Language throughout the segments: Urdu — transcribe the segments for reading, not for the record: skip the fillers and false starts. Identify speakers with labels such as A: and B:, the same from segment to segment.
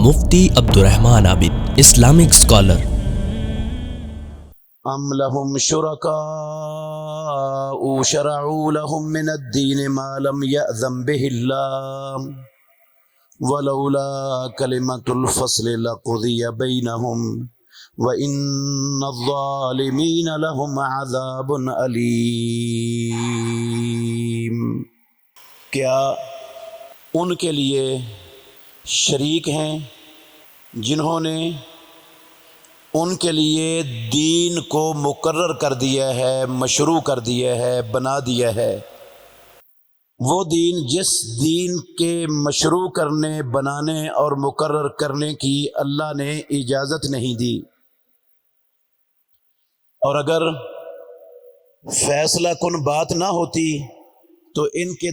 A: مفتی عبدالرحمن عابد، اسلامک اسکالر۔
B: ام لهم شرکاء شرعوا لهم من الدین ما لم یأذن به اللہ ولولا کلمۃ الفصل لقضی بینہم وَإِنَّ الظَّالِمِينَ لَهُمْ عَذَابٌ أَلِيمٌ۔ کیا ان کے لیے شریک ہیں جنہوں نے ان کے لیے دین کو مقرر کر دیا ہے، مشروع کر دیا ہے، بنا دیا ہے؟ وہ دین جس دین کے مشروع کرنے، بنانے اور مقرر کرنے کی اللہ نے اجازت نہیں دی، اور اگر فیصلہ کن بات نہ ہوتی تو ان کے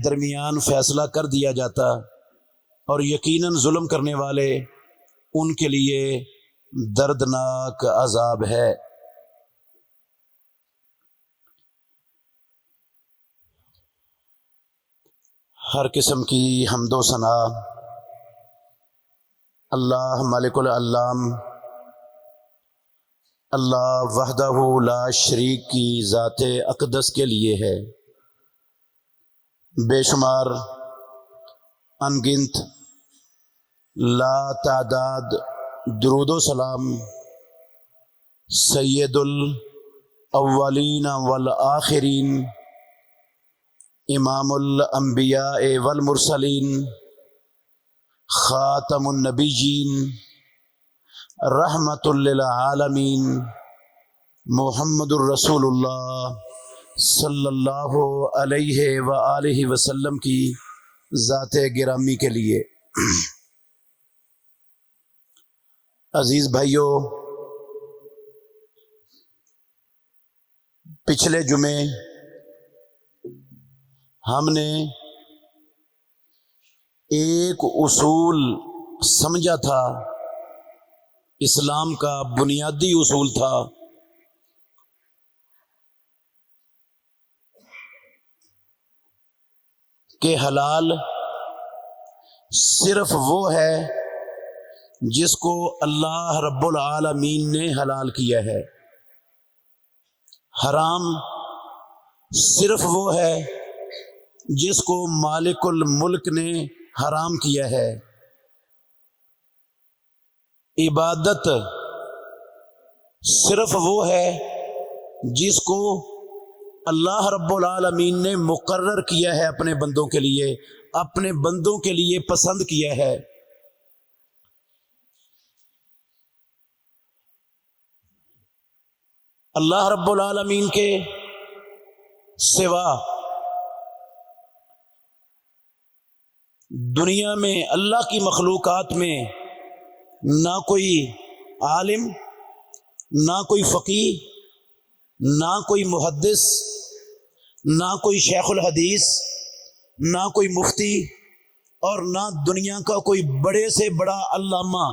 B: درمیان فیصلہ کر دیا جاتا، اور یقیناً ظلم کرنے والے ان کے لیے دردناک عذاب ہے۔ ہر قسم کی حمد و ثنا اللہ مالک العلام، اللہ وحدہ لا شریک کی ذات اقدس کے لیے ہے۔ بے شمار انگنت لا تعداد درود و سلام سید الاولین والآخرین، امام الانبیاء والمرسلین، خاتم النبیین، رحمت للعالمین، محمد الرسول اللہ صلی اللہ علیہ وآلہ وسلم کی ذات گرامی کے لیے۔ عزیز بھائیو، پچھلے جمعے ہم نے ایک اصول سمجھا تھا، اسلام کا بنیادی اصول تھا کہ حلال صرف وہ ہے جس کو اللہ رب العالمین نے حلال کیا ہے، حرام صرف وہ ہے جس کو مالک الملک نے حرام کیا ہے، عبادت صرف وہ ہے جس کو اللہ رب العالمین نے مقرر کیا ہے، اپنے بندوں کے لیے، اپنے بندوں کے لیے پسند کیا ہے۔ اللہ رب العالمین کے سوا دنیا میں، اللہ کی مخلوقات میں نہ کوئی عالم، نہ کوئی فقیہ، نہ کوئی محدث، نہ کوئی شیخ الحدیث، نہ کوئی مفتی، اور نہ دنیا کا کوئی بڑے سے بڑا علامہ،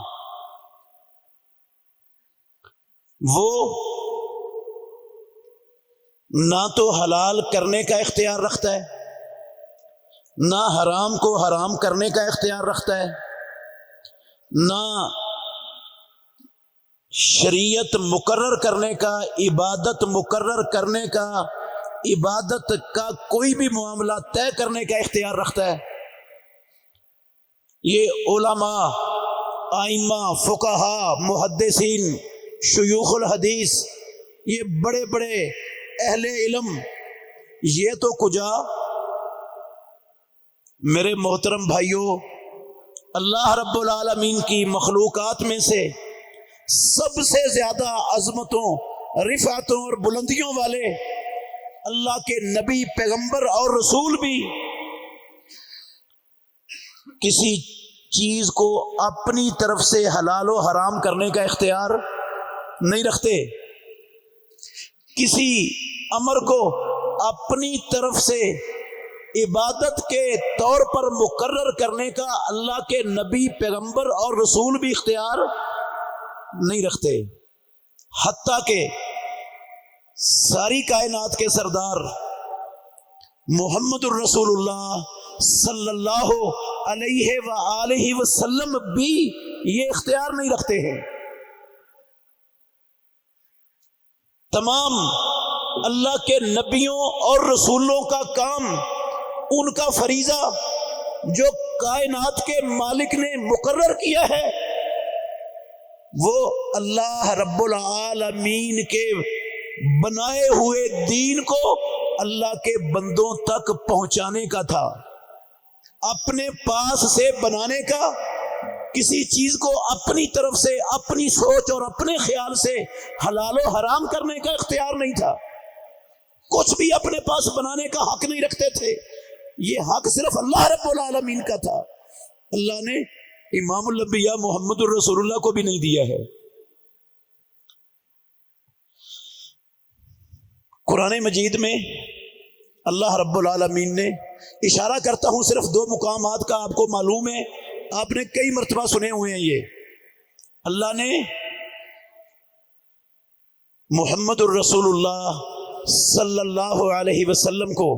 B: وہ نہ تو حلال کرنے کا اختیار رکھتا ہے، نہ حرام کو حرام کرنے کا اختیار رکھتا ہے، نہ شریعت مقرر کرنے کا، عبادت مقرر کرنے کا، عبادت کا کوئی بھی معاملہ طے کرنے کا اختیار رکھتا ہے۔ یہ علماء، ائمہ، فقہاء، محدثین، شیوخ الحدیث، یہ بڑے بڑے اہل علم، یہ تو کجا میرے محترم بھائیوں، اللہ رب العالمین کی مخلوقات میں سے سب سے زیادہ عظمتوں، رفعتوں اور بلندیوں والے اللہ کے نبی، پیغمبر اور رسول بھی کسی چیز کو اپنی طرف سے حلال و حرام کرنے کا اختیار نہیں رکھتے، کسی امر کو اپنی طرف سے عبادت کے طور پر مقرر کرنے کا اللہ کے نبی، پیغمبر اور رسول بھی اختیار نہیں رکھتے، حتیٰ کہ ساری کائنات کے سردار محمد الرسول اللہ صلی اللہ علیہ وآلہ وسلم بھی یہ اختیار نہیں رکھتے ہیں۔ تمام اللہ کے نبیوں اور رسولوں کا کام، ان کا فریضہ جو کائنات کے مالک نے مقرر کیا ہے، وہ اللہ رب العالمین کے بنائے ہوئے دین کو اللہ کے بندوں تک پہنچانے کا تھا، اپنے پاس سے بنانے کا، کسی چیز کو اپنی طرف سے، اپنی سوچ اور اپنے خیال سے حلال و حرام کرنے کا اختیار نہیں تھا۔ کچھ بھی اپنے پاس بنانے کا حق نہیں رکھتے تھے، یہ حق صرف اللہ رب العالمین کا تھا۔ اللہ نے امام الانبیاء محمد الرسول اللہ کو بھی نہیں دیا ہے۔ قرآن مجید میں اللہ رب العالمین نے، اشارہ کرتا ہوں صرف 2 مقامات کا، آپ کو معلوم ہے، آپ نے کئی مرتبہ سنے ہوئے ہیں، یہ اللہ نے محمد الرسول اللہ صلی اللہ علیہ وسلم کو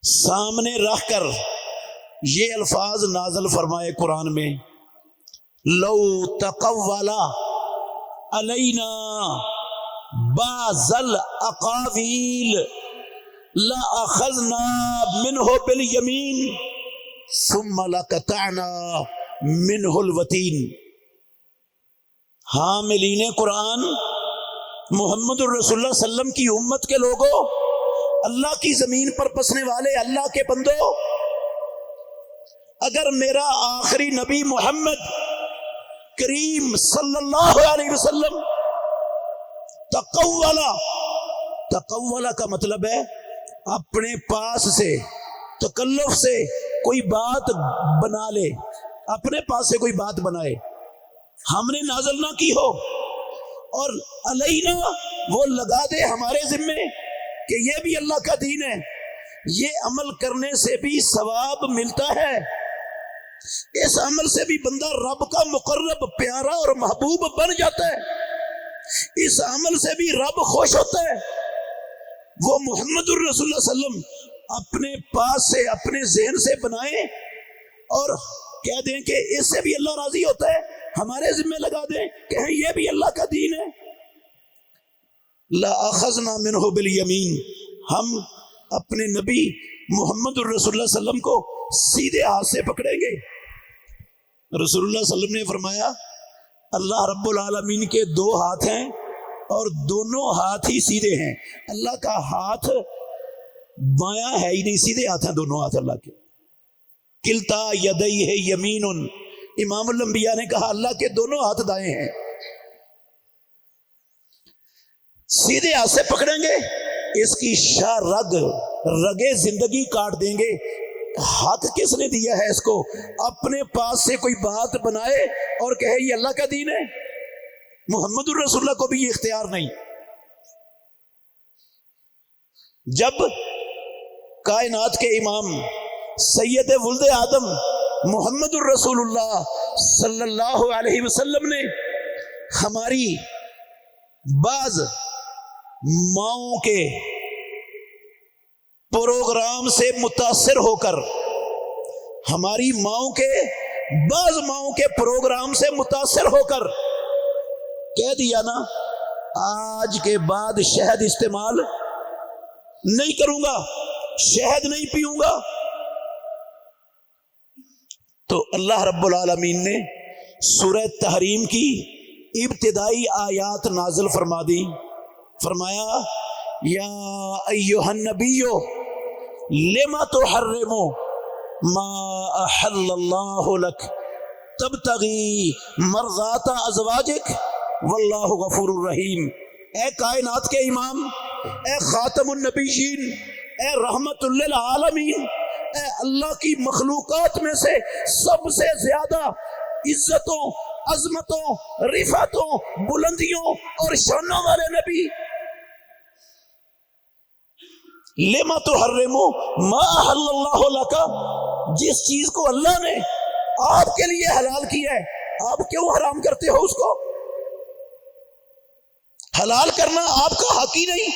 B: سامنے رکھ کر یہ الفاظ نازل فرمائے قرآن میں، لو تقول علینا بعض الاقاویل لأخذنا منه بالیمین ثم لقطعنا منه الوتین۔ حاملین قرآن، محمد الرسول اللہ صلی اللہ علیہ وسلم کی امت کے لوگوں، اللہ کی زمین پر بسنے والے اللہ کے بندوں، اگر میرا آخری نبی محمد کریم صلی اللہ علیہ وسلم تقولا کا مطلب ہے اپنے پاس سے، تکلف سے کوئی بات بنا لے، اپنے پاس سے کوئی بات بنائے، ہم نے نازل نہ کی ہو، اور علینا وہ لگا دے ہمارے ذمے کہ یہ بھی اللہ کا دین ہے، یہ عمل کرنے سے بھی ثواب ملتا ہے، اس عمل سے بھی بندہ رب کا مقرب، پیارا اور محبوب بن جاتا ہے، اس عمل سے بھی رب خوش ہوتا ہے۔ وہ محمد الرسول اللہ صلی اللہ علیہ وسلم اپنے پاس سے، اپنے ذہن سے بنائیں اور کہہ دیں کہ اس سے بھی اللہ راضی ہوتا ہے، ہمارے ذمہ لگا دیں کہ یہ بھی اللہ کا دین ہے، لَأَخَذْنَا مِنْهُ بِالْيَمِينِ، ہم اپنے نبی محمد الرسول اللہ صلی اللہ علیہ وسلم کو سیدھے ہاتھ سے پکڑیں گے۔ رسول اللہ صلی اللہ علیہ وسلم نے فرمایا، اللہ رب العالمین کے 2 ہاتھ ہیں اور دونوں ہاتھ ہی سیدھے ہیں، اللہ کا ہاتھ بایاں ہے ہی نہیں، سیدھے ہاتھ ہیں دونوں ہاتھ اللہ کے، کلتا یدیہ یمین، امام الانبیاء نے کہا اللہ کے دونوں ہاتھ دائیں ہیں، سیدھے ہاتھ سے پکڑیں گے، اس کی شاہ رگے زندگی کاٹ دیں گے۔ حق کس نے دیا ہے اس کو؟ اپنے پاس سے کوئی بات بنائے اور کہے یہ اللہ کا دین ہے؟ محمد الرسول اللہ کو بھی یہ اختیار نہیں۔ جب کائنات کے امام سید ولد آدم محمد الرسول اللہ صلی اللہ علیہ وسلم نے ہماری بعض ماؤں کے پروگرام سے متاثر ہو کر، ہماری ماؤں کے، بعض ماؤں کے پروگرام سے متاثر ہو کر کہہ دیا نا، آج کے بعد شہد استعمال نہیں کروں گا، شہد نہیں پیوں گا، تو اللہ رب العالمین نے سورہ تحریم کی ابتدائی آیات نازل فرما دی، فرمایا یا ایھا النبی لما تحرم ما احل اللہ لک تبتغی مرضات ازواجک واللہ غفور الرحیم۔ اے کائنات کے امام، اے خاتم النبیین، اے رحمت للعالمین، اے اللہ کی مخلوقات میں سے سب سے زیادہ عزتوں، عظمتوں، رفعتوں، بلندیوں اور شانوں والے نبی، لما تحرم ما احل اللہ لک، جس چیز کو اللہ نے آپ کے لیے حلال کیا ہے آپ کیوں حرام کرتے ہو؟ اس کو حلال کرنا آپ کا حق ہی نہیں،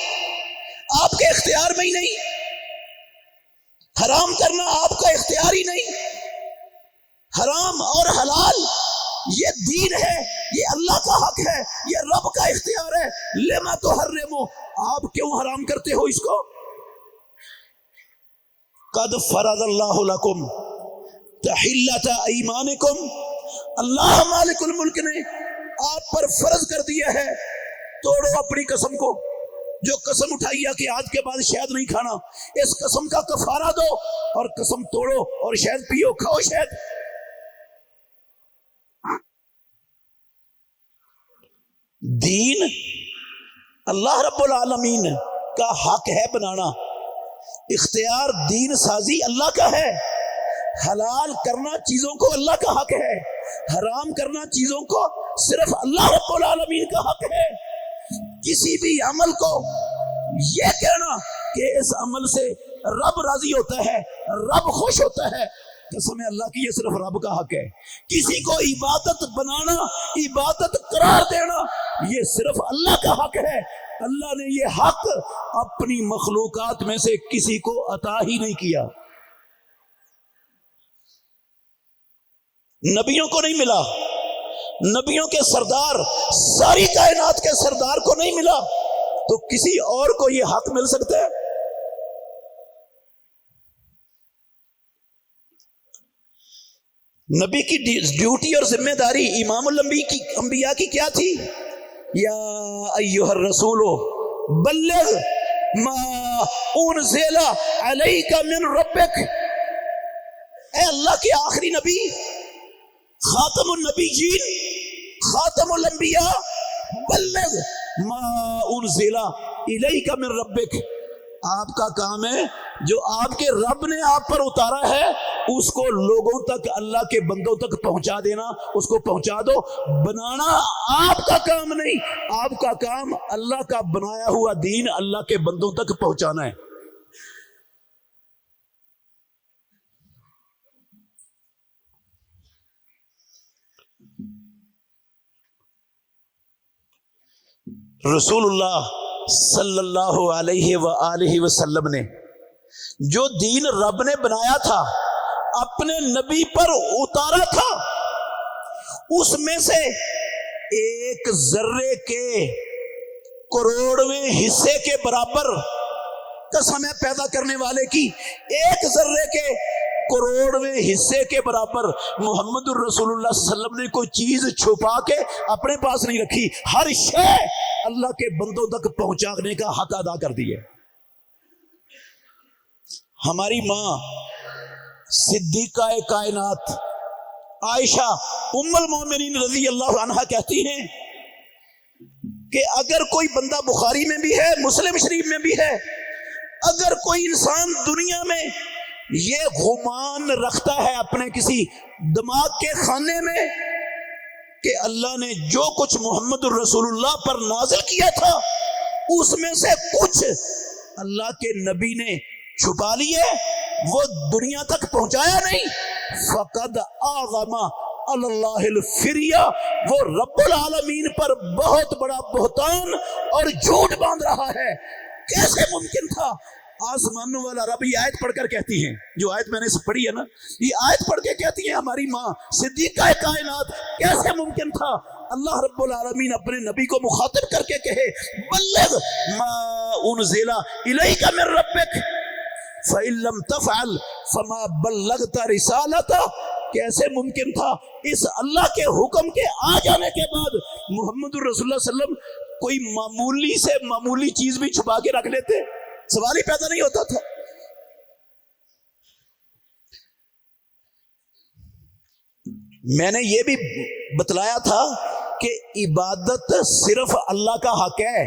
B: آپ کے اختیار میں ہی نہیں، حرام کرنا آپ کا اختیار ہی نہیں، حرام اور حلال یہ دین ہے، یہ اللہ کا حق ہے، یہ رب کا اختیار ہے. لما تحرمو، آپ کیوں حرام کرتے ہو اس کو؟ قد فرض اللہ لکم تحلۃ ایمانکم، اللہ مالک الملک نے آپ پر فرض کر دیا ہے توڑو اپنی قسم کو. جو قسم اٹھائی ہے کہ آج کے بعد شہد نہیں کھانا، اس قسم کا کفارہ دو اور قسم توڑو اور شہد پیو، کھاؤ شہد. دین اللہ رب العالمین کا حق ہے بنانا، اختیار دین سازی اللہ کا ہے. حلال کرنا چیزوں کو اللہ کا حق ہے، حرام کرنا چیزوں کو صرف اللہ رب العالمین کا حق ہے. کسی بھی عمل کو یہ کہنا کہ اس عمل سے رب راضی ہوتا ہے، رب خوش ہوتا ہے، قسم اللہ کی یہ صرف رب کا حق ہے. کسی کو عبادت بنانا، عبادت قرار دینا، یہ صرف اللہ کا حق ہے. اللہ نے یہ حق اپنی مخلوقات میں سے کسی کو عطا ہی نہیں کیا. نبیوں کو نہیں ملا، نبیوں کے سردار، ساری کائنات کے سردار کو نہیں ملا، تو کسی اور کو یہ حق مل سکتا ہے؟ نبی کی ڈیوٹی اور ذمہ داری امام الانبیاء کی کیا تھی؟ یا ایھا الرسول بلغ ما انزل علیک من ربک، اے اللہ کے آخری نبی، خاتم النبیین، خاتم الانبیاء، بلغ ما انزل الیک من ربک، آپ کا کام ہے جو آپ کے رب نے آپ پر اتارا ہے اس کو لوگوں تک، اللہ کے بندوں تک پہنچا دینا. اس کو پہنچا دو. بنانا آپ کا کام نہیں، آپ کا کام اللہ کا بنایا ہوا دین اللہ کے بندوں تک پہنچانا ہے. رسول اللہ صلی اللہ علیہ وآلہ وسلم نے جو دین رب نے بنایا تھا، اپنے نبی پر اتارا تھا، اس میں سے ایک ذرے کے کروڑویں حصے کے برابر، قسم ہے پیدا کرنے والے کی، ایک ذرے کے کروڑویں حصے کے برابر محمد الرسول اللہ صلی اللہ علیہ وسلم نے کوئی چیز چھپا کے اپنے پاس نہیں رکھی. ہر شے اللہ کے بندوں تک پہنچانے کا حق ادا کر دیے. ہماری ماں صدیقہ کائنات عائشہ ام المومنین رضی اللہ عنہا کہتی ہیں کہ اگر کوئی بندہ، بخاری میں بھی ہے، مسلم شریف میں بھی ہے، اگر کوئی انسان دنیا میں یہ گمان رکھتا ہے اپنے کسی دماغ کے خانے میں کہ اللہ نے جو کچھ محمد الرسول اللہ پر نازل کیا تھا اس میں سے کچھ اللہ کے نبی نے چھپا لیے، وہ دنیا تک پہنچایا نہیں، فقد اعظم اللہ الفریہ، وہ رب العالمین پر بہت بڑا بہتان اور جھوٹ باندھ رہا ہے. کیسے ممکن تھا؟ آسمانوں والا رب یہ آیت پڑھ کر کہتی ہیں، جو آیت میں نے پڑھی ہے نا، یہ آیت پڑھ کے کہتی ہیں ہماری ماں صدیقہ کائنات، کیسے ممکن تھا اللہ رب العالمین اپنے نبی کو مخاطب کر کے کہے بلغ ما انزل الیک من ربک فإن لم تفعل فما بلغت رسالتہ. کیسے ممکن تھا اس اللہ کے حکم کے آ جانے کے بعد محمد الرسول اللہ صلی اللہ علیہ وسلم کوئی معمولی سے معمولی چیز بھی چھپا کے رکھ لیتے؟ سوال ہی پیدا نہیں ہوتا تھا. میں نے یہ بھی بتلایا تھا کہ عبادت صرف اللہ کا حق ہے،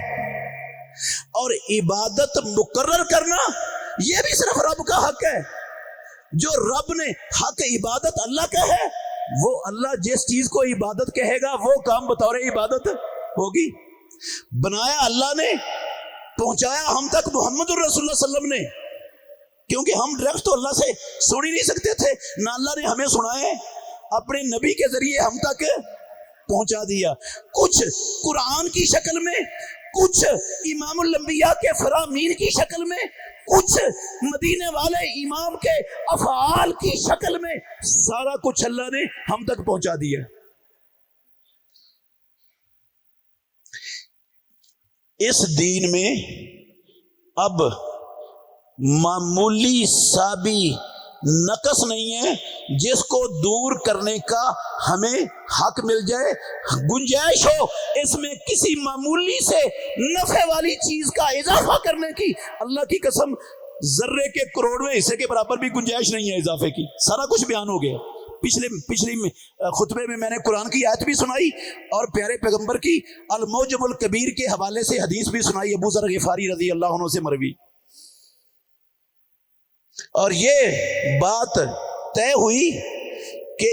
B: اور عبادت مقرر کرنا یہ بھی صرف رب کا حق ہے. جو رب نے حق عبادت اللہ کا ہے، وہ اللہ جس چیز کو عبادت کہے گا وہ کام بطور عبادت ہوگی. بنایا اللہ نے، پہنچایا ہم تک محمد الرسول اللہ صلی اللہ علیہ وسلم نے، کیونکہ ہم ڈائریکٹ تو اللہ سے سن ہی نہیں سکتے تھے، نہ اللہ نے ہمیں سنائے، اپنے نبی کے ذریعے ہم تک پہنچا دیا. کچھ قرآن کی شکل میں، کچھ امام الانبیاء کے فرامین کی شکل میں، کچھ مدینے والے امام کے افعال کی شکل میں سارا کچھ اللہ نے ہم تک پہنچا دیا. اس دین میں اب معمولی سا بھی نقص نہیں ہے جس کو دور کرنے کا ہمیں حق مل جائے. گنجائش ہو اس میں کسی معمولی سے نفع والی چیز کا اضافہ کرنے کی، اللہ کی قسم ذرے کے کروڑویں حصے کے برابر بھی گنجائش نہیں ہے اضافے کی. سارا کچھ بیان ہو گیا. پچھلی خطبے میں نے قرآن کی آیت بھی سنائی اور پیارے پیغمبر کی الموجم الکبیر کے حوالے سے حدیث بھی سنائی، ابو ذر غفاری رضی اللہ عنہ سے مروی. اور یہ بات طے ہوئی کہ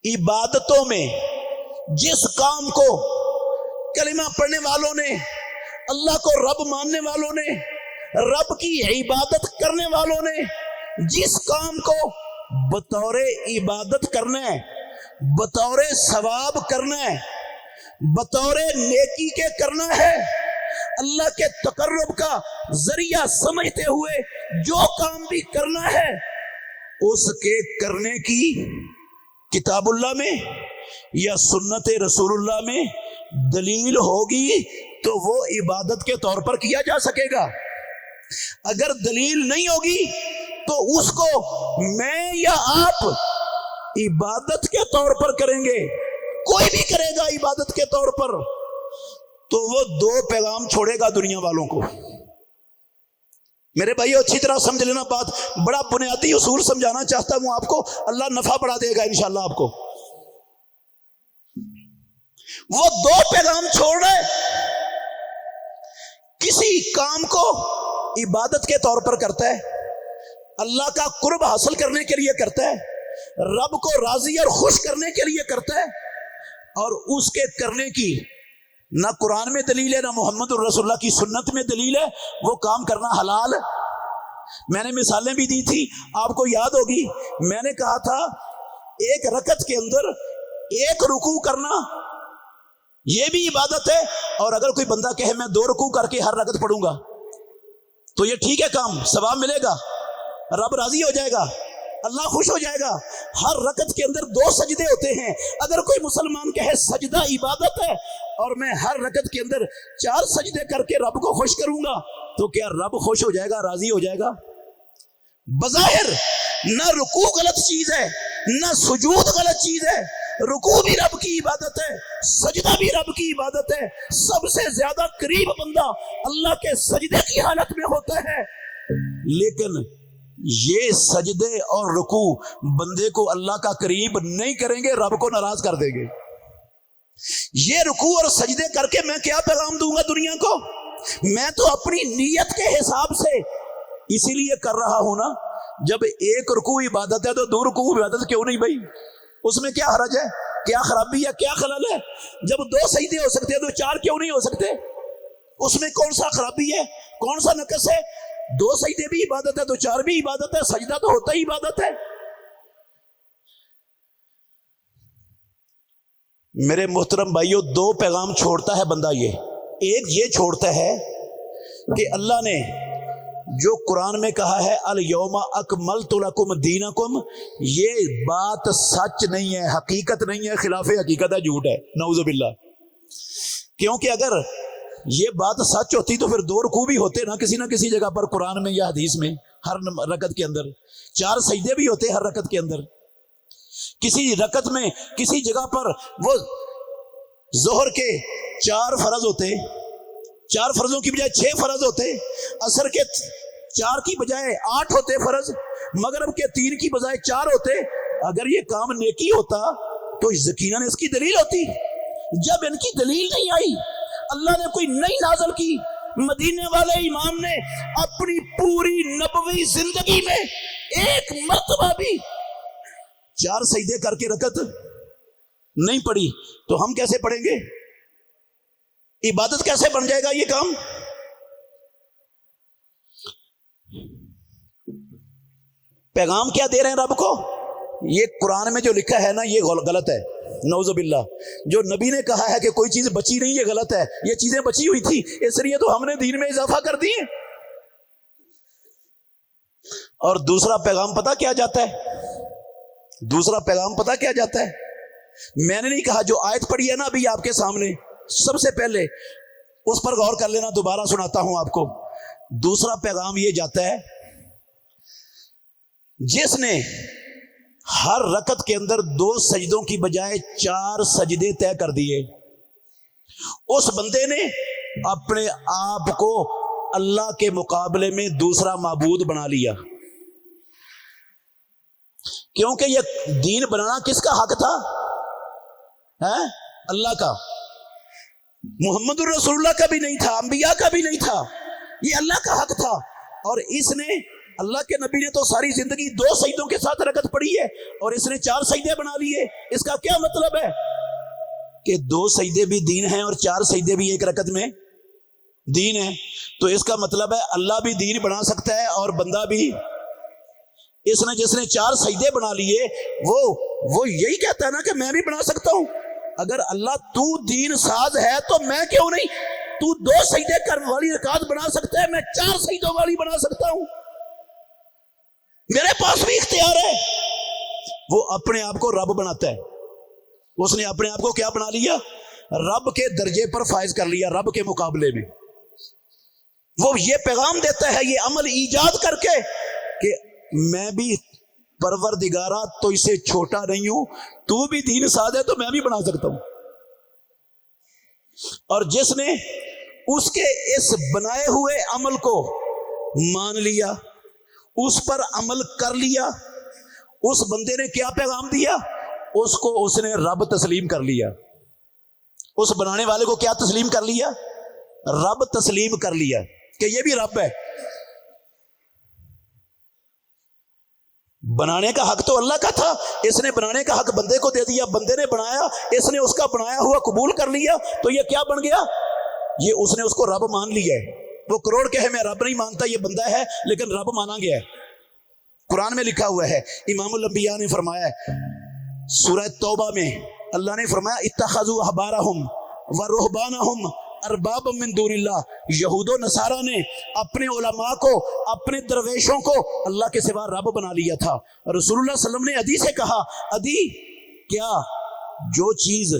B: عبادتوں میں جس کام کو کلمہ پڑھنے والوں نے، اللہ کو رب ماننے والوں نے، رب کی عبادت کرنے والوں نے جس کام کو بطور عبادت کرنا ہے، بطور ثواب کرنا ہے، بطور نیکی کے کرنا ہے، اللہ کے تقرب کا ذریعہ سمجھتے ہوئے جو کام بھی کرنا ہے، اس کے کرنے کی کتاب اللہ میں یا سنت رسول اللہ میں دلیل ہوگی تو وہ عبادت کے طور پر کیا جا سکے گا. اگر دلیل نہیں ہوگی تو اس کو میں یا آپ عبادت کے طور پر کریں گے. کوئی بھی کرے گا عبادت کے طور پر تو وہ دو پیغام چھوڑے گا دنیا والوں کو. میرے بھائیو اچھی طرح سمجھ لینا بات، بڑا بنیادی اصول سمجھانا چاہتا ہوں آپ کو، اللہ نفع بڑھا دے گا انشاءاللہ آپ کو. وہ دو پیغام چھوڑ رہے، کسی کام کو عبادت کے طور پر کرتا ہے، اللہ کا قرب حاصل کرنے کے لیے کرتا ہے، رب کو راضی اور خوش کرنے کے لیے کرتا ہے، اور اس کے کرنے کی نہ قرآن میں دلیل ہے نہ محمد الرسول اللہ کی سنت میں دلیل ہے، وہ کام کرنا حلال. میں نے مثالیں بھی دی تھی، آپ کو یاد ہوگی. میں نے کہا تھا ایک رکعت کے اندر ایک رکوع کرنا یہ بھی عبادت ہے، اور اگر کوئی بندہ کہے میں 2 رکوع کر کے ہر رکعت پڑھوں گا تو یہ ٹھیک ہے، کام ثواب ملے گا، رب راضی ہو جائے گا، اللہ خوش ہو جائے گا. ہر رکعت کے اندر 2 سجدے ہوتے ہیں. اگر کوئی مسلمان کہے سجدہ عبادت ہے اور میں ہر رکعت کے اندر 4 سجدے کر کے رب کو خوش کروں گا تو کیا رب خوش ہو جائے گا، راضی ہو جائے گا؟ بظاہر نہ رکوع غلط چیز ہے نہ سجود غلط چیز ہے. رکوع بھی رب کی عبادت ہے، سجدہ بھی رب کی عبادت ہے. سب سے زیادہ قریب بندہ اللہ کے سجدے کی حالت میں ہوتا ہے، لیکن یہ سجدے اور رکوع بندے کو اللہ کا قریب نہیں کریں گے، رب کو ناراض کر دیں گے. یہ رکوع اور سجدے کر کے میں کیا پیغام دوں گا دنیا کو؟ میں تو اپنی نیت کے حساب سے اسی لیے کر رہا ہوں نا. جب ایک رکوع عبادت ہے تو 2 رکوع عبادت کیوں نہیں بھائی؟ اس میں کیا حرج ہے، کیا خرابی ہے، کیا خلل ہے؟ جب 2 سجدے ہو سکتے ہیں تو 4 کیوں نہیں ہو سکتے؟ اس میں کون سا خرابی ہے، کون سا نقص ہے؟ 2 سجدے بھی عبادت ہے تو 4 بھی عبادت ہے، سجدہ تو ہوتا ہی عبادت ہے. میرے محترم بھائیوں 2 پیغام چھوڑتا ہے بندہ. ایک یہ چھوڑتا ہے کہ اللہ نے جو قرآن میں کہا ہے الیوم اکملت لکم دینکم، یہ بات سچ نہیں ہے، حقیقت نہیں ہے، خلاف حقیقت ہے، جھوٹ ہے، نعوذ باللہ. کیونکہ اگر یہ بات سچ ہوتی تو پھر 2 رکوع بھی ہوتے نا کسی نہ کسی جگہ پر، قرآن میں یا حدیث میں. ہر رکعت کے اندر 4 سجدے بھی ہوتے ہر رکعت کے اندر. کسی رکعت میں کسی جگہ پر وہ ظہر کے 4 فرض ہوتے، 4 فرضوں کی بجائے 6 فرض ہوتے، عصر کے 4 کی بجائے 8 ہوتے فرض، مغرب کے 3 کی بجائے 4 ہوتے. اگر یہ کام نیکی ہوتا تو یقیناً اس کی دلیل ہوتی. جب ان کی دلیل نہیں آئی، اللہ نے کوئی نئی نازل کی. مدینے والے امام نے اپنی پوری نبوی زندگی میں ایک مرتبہ بھی 4 سجدے کر کے رکعت نہیں پڑھی، تو ہم کیسے پڑھیں گے؟ عبادت کیسے بن جائے گا یہ کام؟ پیغام کیا دے رہے ہیں رب کو؟ یہ قرآن میں جو لکھا ہے نا یہ غلط ہے، نعوذ باللہ۔ جو نبی نے کہا ہے کہ کوئی چیز بچی نہیں، یہ غلط ہے۔ یہ چیزیں بچی ہوئی تھی، اس لیے تو ہم نے دین میں اضافہ کر دیے۔ اور دوسرا پیغام پتہ کیا جاتا ہے؟ دوسرا پیغام پتہ کیا جاتا ہے؟ میں نے نہیں کہا، جو آیت پڑھی ہے نا ابھی آپ کے سامنے، سب سے پہلے اس پر غور کر لینا، دوبارہ سناتا ہوں آپ کو۔ دوسرا پیغام یہ جاتا ہے، جس نے ہر رکعت کے اندر 2 سجدوں کی بجائے 4 سجدے طے کر دیے، اس بندے نے اپنے آپ کو اللہ کے مقابلے میں دوسرا معبود بنا لیا۔ کیونکہ یہ دین بنانا کس کا حق تھا؟ اللہ کا۔ محمد الرسول اللہ کا بھی نہیں تھا، انبیاء کا بھی نہیں تھا، یہ اللہ کا حق تھا۔ اور اس نے، اللہ کے نبی نے تو ساری زندگی 2 سجدوں کے ساتھ رکعت پڑھی ہے، اور اس نے 4 سجدے بنا لیے۔ اس کا کیا مطلب ہے؟ کہ 2 سجدے بھی دین ہیں اور 4 سجدے بھی ایک رکعت میں دین ہے۔ تو اس کا مطلب ہے اللہ بھی دین بنا سکتا ہے اور بندہ بھی۔ اس نے جس نے 4 سجدے بنا لیے وہ یہی کہتا ہے نا کہ میں بھی بنا سکتا ہوں۔ اگر اللہ تو دین ساز ہے تو میں کیوں نہیں؟ تو 2 سجدے کر والی رکعت بنا سکتا ہے، میں 4 سجدوں والی بنا سکتا ہوں، میرے پاس بھی اختیار ہے۔ وہ اپنے آپ کو رب بناتا ہے۔ اس نے اپنے آپ کو کیا بنا لیا؟ رب کے درجے پر فائز کر لیا، رب کے مقابلے میں۔ وہ یہ پیغام دیتا ہے، یہ عمل ایجاد کر کے کہ میں بھی پروردگارہ تو اسے چھوٹا نہیں ہوں، تو بھی دین ساز ہے تو میں بھی بنا سکتا ہوں۔ اور جس نے اس کے اس بنائے ہوئے عمل کو مان لیا، اس پر عمل کر لیا، اس بندے نے کیا پیغام دیا؟ اس کو اس نے رب تسلیم کر لیا۔ اس بنانے والے کو کیا تسلیم کر لیا؟ رب تسلیم کر لیا کہ یہ بھی رب ہے۔ بنانے کا حق تو اللہ کا تھا، اس نے بنانے کا حق بندے کو دے دیا، بندے نے بنایا، اس نے اس کا بنایا ہوا قبول کر لیا، تو یہ کیا بن گیا؟ یہ اس نے اس کو رب مان لیا ہے۔ وہ کروڑ کہے میں رب نہیں مانتا، یہ بندہ ہے لیکن رب مانا گیا ہے۔ قرآن میں لکھا ہوا ہے، امام الانبیاء نے فرمایا ہے، سورہ توبہ میں اللہ نے فرمایا اتخذوا احبارہم ورہبانہم اربابا من دون اللہ۔ یہود و نصارہ نے اپنے علماء کو، اپنے درویشوں کو اللہ کے سوا رب بنا لیا تھا۔ رسول اللہ صلی اللہ علیہ وسلم نے عدی سے کہا، عدی کیا جو چیز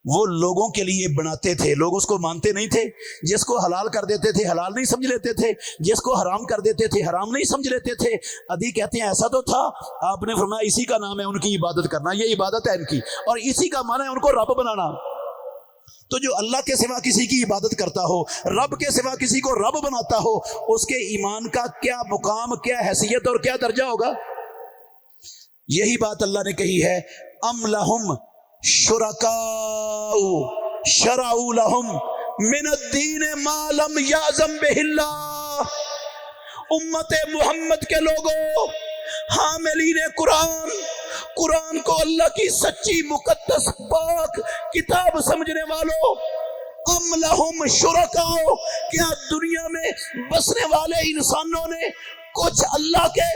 B: وہ لوگوں کے لیے بناتے تھے، لوگ اس کو مانتے نہیں تھے، جس کو حلال کر دیتے تھے حلال نہیں سمجھ لیتے تھے، جس کو حرام کر دیتے تھے حرام نہیں سمجھ لیتے تھے۔ عدی کہتے ہیں ایسا تو تھا، آپ نے فرمایا اسی کا نام ہے ان کی عبادت کرنا، یہ عبادت ہے ان کی، اور اسی کا معنی ہے ان کو رب بنانا۔ تو جو اللہ کے سوا کسی کی عبادت کرتا ہو، رب کے سوا کسی کو رب بناتا ہو، اس کے ایمان کا کیا مقام، کیا حیثیت اور کیا درجہ ہوگا؟ یہی بات اللہ نے کہی ہے، ام لہم شرکاء شرعوا لہم من الدین ما لم یأذن بہ اللہ۔ امت محمد کے لوگوں، حاملین قرآن کو اللہ کی سچی مقدس پاک کتاب سمجھنے والوں، ام لہم شرکاء، کیا دنیا میں بسنے والے انسانوں نے کچھ اللہ کے،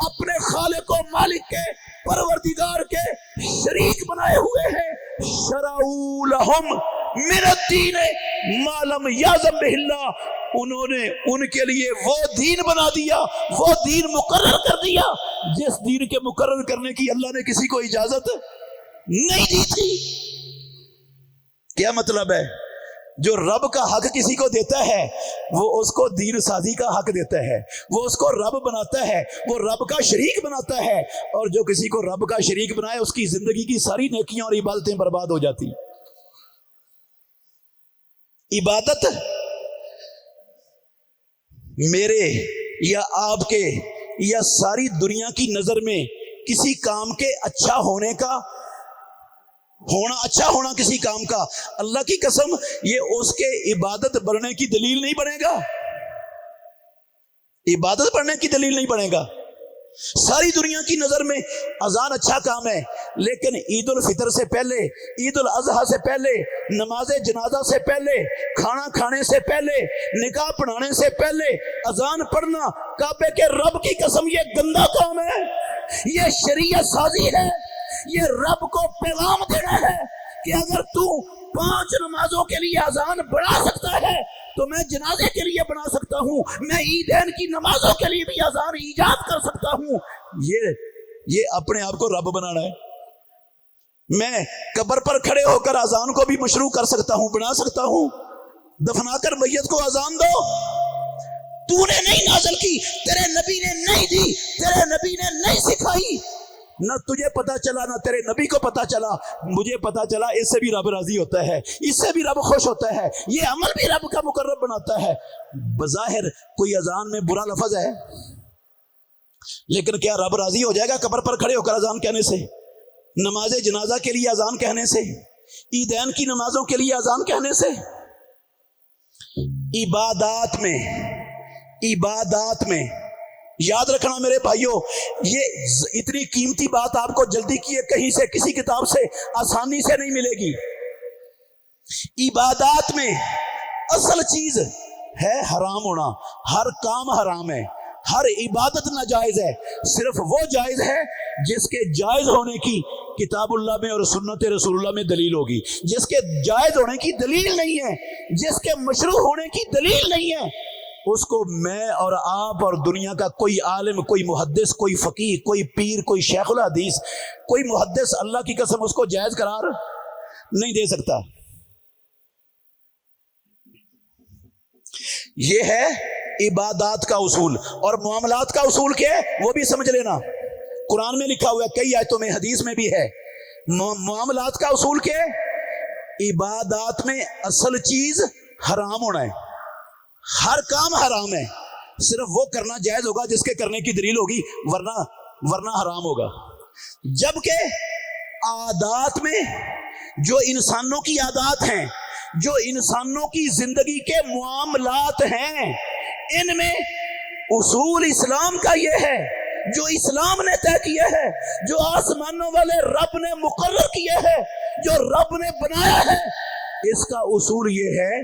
B: اپنے خالق و مالک کے، پروردگار کے شریک بنائے ہوئے ہیں؟ شرعوا لہم من الدین ما لم یأذن بہ اللہ، انہوں نے ان کے لیے وہ دین بنا دیا، وہ دین مقرر کر دیا جس دین کے مقرر کرنے کی اللہ نے کسی کو اجازت نہیں دی تھی۔ کیا مطلب ہے؟ جو رب کا حق کسی کو دیتا ہے وہ اس کو دین سازی کا حق دیتا ہے، وہ اس کو رب بناتا ہے، وہ رب کا شریک بناتا ہے، اور جو کسی کو رب کا شریک بنائے اس کی زندگی کی ساری نیکیاں اور عبادتیں برباد ہو جاتی۔ عبادت میرے یا آپ کے یا ساری دنیا کی نظر میں کسی کام کے اچھا ہونے کا اچھا ہونا کسی کام کا، اللہ کی قسم یہ اس کے عبادت بڑھنے کی دلیل نہیں بنے گا، عبادت بڑھنے کی دلیل نہیں بنے گا۔ ساری دنیا کی نظر میں اذان اچھا کام ہے، لیکن عید الفطر سے پہلے، عید الاضحیٰ سے پہلے، نماز جنازہ سے پہلے، کھانا کھانے سے پہلے، نکاح پڑھانے سے پہلے اذان پڑھنا، کعبے کے رب کی قسم یہ گندا کام ہے۔ یہ شریعت سازی ہے، یہ رب کو پیغام دینا ہے کہ اگر تو 5 نمازوں کے لیے اذان بڑھا سکتا ہے تو میں جنازے کے لیے بنا سکتا ہوں، میں عیدین کی نمازوں کے لیے بھی اذان ایجاد کر سکتا ہوں۔ یہ اپنے آپ کو رب بنانا ہے۔ میں قبر پر کھڑے ہو کر اذان کو بھی مشروع کر سکتا ہوں، بنا سکتا ہوں۔ دفنا کر میت کو اذان دو، تو نے نہیں نازل کی، تیرے نبی نے نہیں دی، تیرے نبی نے نہیں سکھائی، نہ تجھے پتا چلا نہ تیرے نبی کو پتا چلا، مجھے پتا چلا۔ اس سے بھی رب راضی ہوتا ہے، اس سے بھی رب خوش ہوتا ہے، یہ عمل بھی رب کا مقرب بناتا ہے۔ بظاہر کوئی اذان میں برا لفظ ہے، لیکن کیا رب راضی ہو جائے گا قبر پر کھڑے ہو کر اذان کہنے سے، نماز جنازہ کے لیے اذان کہنے سے، عیدین کی نمازوں کے لیے اذان کہنے سے؟ عبادات میں یاد رکھنا میرے بھائیوں، یہ اتنی قیمتی بات آپ کو جلدی کی کہیں سے کسی کتاب سے آسانی سے نہیں ملے گی۔ عبادات میں اصل چیز ہے حرام ہونا، ہر کام حرام ہے، ہر عبادت ناجائز ہے، صرف وہ جائز ہے جس کے جائز ہونے کی کتاب اللہ میں اور سنت رسول اللہ میں دلیل ہوگی۔ جس کے جائز ہونے کی دلیل نہیں ہے، جس کے مشروع ہونے کی دلیل نہیں ہے، اس کو میں اور آپ اور دنیا کا کوئی عالم، کوئی محدث، کوئی فقیہ، کوئی پیر، کوئی شیخ الحدیث، کوئی محدث اللہ کی قسم اس کو جائز قرار نہیں دے سکتا۔ یہ ہے عبادات کا اصول۔ اور معاملات کا اصول کیا ہے وہ بھی سمجھ لینا، قرآن میں لکھا ہوا ہے، کئی آیتوں میں، حدیث میں بھی ہے۔ معاملات کا اصول کیا ہے؟ عبادات میں اصل چیز حرام ہونا ہے، ہر کام حرام ہے، صرف وہ کرنا جائز ہوگا جس کے کرنے کی دلیل ہوگی، ورنہ حرام ہوگا۔ جبکہ عادات میں جو انسانوں کی عادات ہیں، جو انسانوں کی زندگی کے معاملات ہیں، ان میں اصول اسلام کا یہ ہے، جو اسلام نے طے کیا ہے، جو آسمانوں والے رب نے مقرر کیا ہے، جو رب نے بنایا ہے، اس کا اصول یہ ہے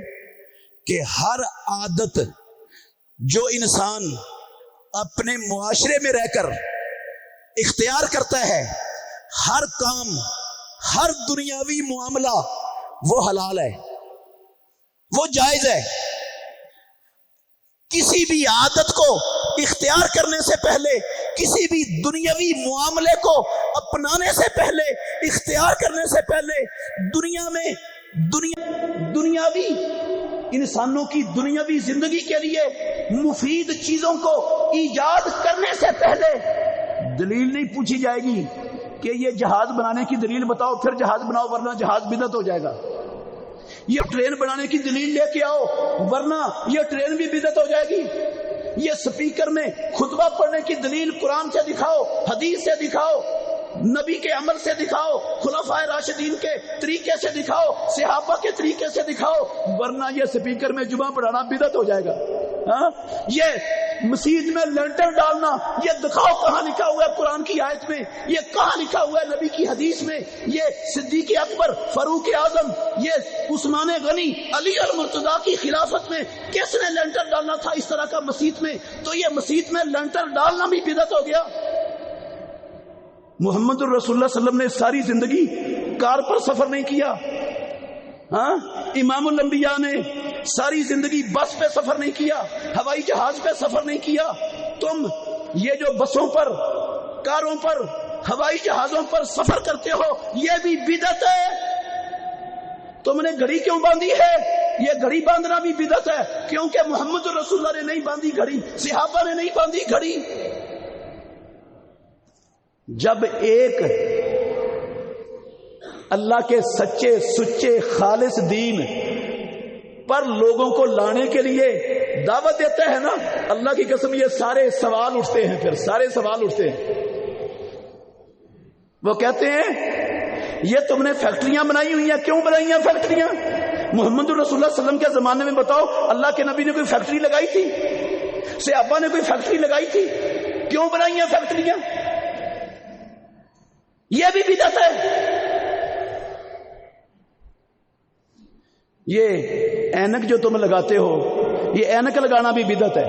B: کہ ہر عادت جو انسان اپنے معاشرے میں رہ کر اختیار کرتا ہے، ہر کام، ہر دنیاوی معاملہ وہ حلال ہے، وہ جائز ہے۔ کسی بھی عادت کو اختیار کرنے سے پہلے، کسی بھی دنیاوی معاملے کو اپنانے سے پہلے، اختیار کرنے سے پہلے، دنیا میں دنیاوی انسانوں کی دنیاوی زندگی کے لیے مفید چیزوں کو ایجاد کرنے سے پہلے دلیل نہیں پوچھی جائے گی کہ یہ جہاز بنانے کی دلیل بتاؤ، پھر جہاز بناؤ، ورنہ جہاز بدعت ہو جائے گا۔ یہ ٹرین بنانے کی دلیل لے کے آؤ، ورنہ یہ ٹرین بھی بدعت ہو جائے گی۔ یہ سپیکر میں خطبہ پڑھنے کی دلیل قرآن سے دکھاؤ، حدیث سے دکھاؤ، نبی کے عمل سے دکھاؤ، خلفائے راشدین کے طریقے سے دکھاؤ، صحابہ کے طریقے سے دکھاؤ، ورنہ یہ سپیکر میں جمعہ پڑھانا بدعت ہو جائے گا۔ یہ مسجد میں لنٹر ڈالنا، یہ دکھاؤ کہاں لکھا ہوا ہے قرآن کی آیت میں، یہ کہاں لکھا ہوا ہے نبی کی حدیث میں۔ یہ صدیق اکبر، فاروق اعظم، یہ عثمان غنی، علی المرتضیٰ کی خلافت میں کس نے لنٹر ڈالنا تھا اس طرح کا مسجد میں؟ تو یہ مسجد میں لنٹر ڈالنا بھی بدعت ہو گیا۔ محمد الرسول اللہ صلی اللہ علیہ وسلم نے ساری زندگی کار پر سفر نہیں کیا، امام الانبیاء نے ساری زندگی بس پہ سفر نہیں کیا، ہوائی جہاز پہ سفر نہیں کیا۔ تم یہ جو بسوں پر، کاروں پر، ہوائی جہازوں پر سفر کرتے ہو، یہ بھی بدعت ہے۔ تم نے گھڑی کیوں باندھی ہے؟ یہ گھڑی باندھنا بھی بدعت ہے، کیونکہ محمد الرسول اللہ نے نہیں باندھی گھڑی، صحابہ نے نہیں باندھی گھڑی۔ جب ایک اللہ کے سچے سچے خالص دین پر لوگوں کو لانے کے لیے دعوت دیتا ہے نا، اللہ کی قسم یہ سارے سوال اٹھتے ہیں، پھر سارے سوال اٹھتے ہیں۔ وہ کہتے ہیں یہ تم نے فیکٹریاں بنائی ہوئی ہیں، کیوں بنائی ہیں فیکٹریاں؟ محمد رسول اللہ صلی اللہ علیہ وسلم کے زمانے میں بتاؤ اللہ کے نبی نے کوئی فیکٹری لگائی تھی؟ صحابہ نے کوئی فیکٹری لگائی تھی؟ کیوں بنائی ہیں فیکٹریاں؟ یہ بھی بدعت ہے۔ یہ اینک جو تم لگاتے ہو، یہ اینک لگانا بھی بدعت ہے۔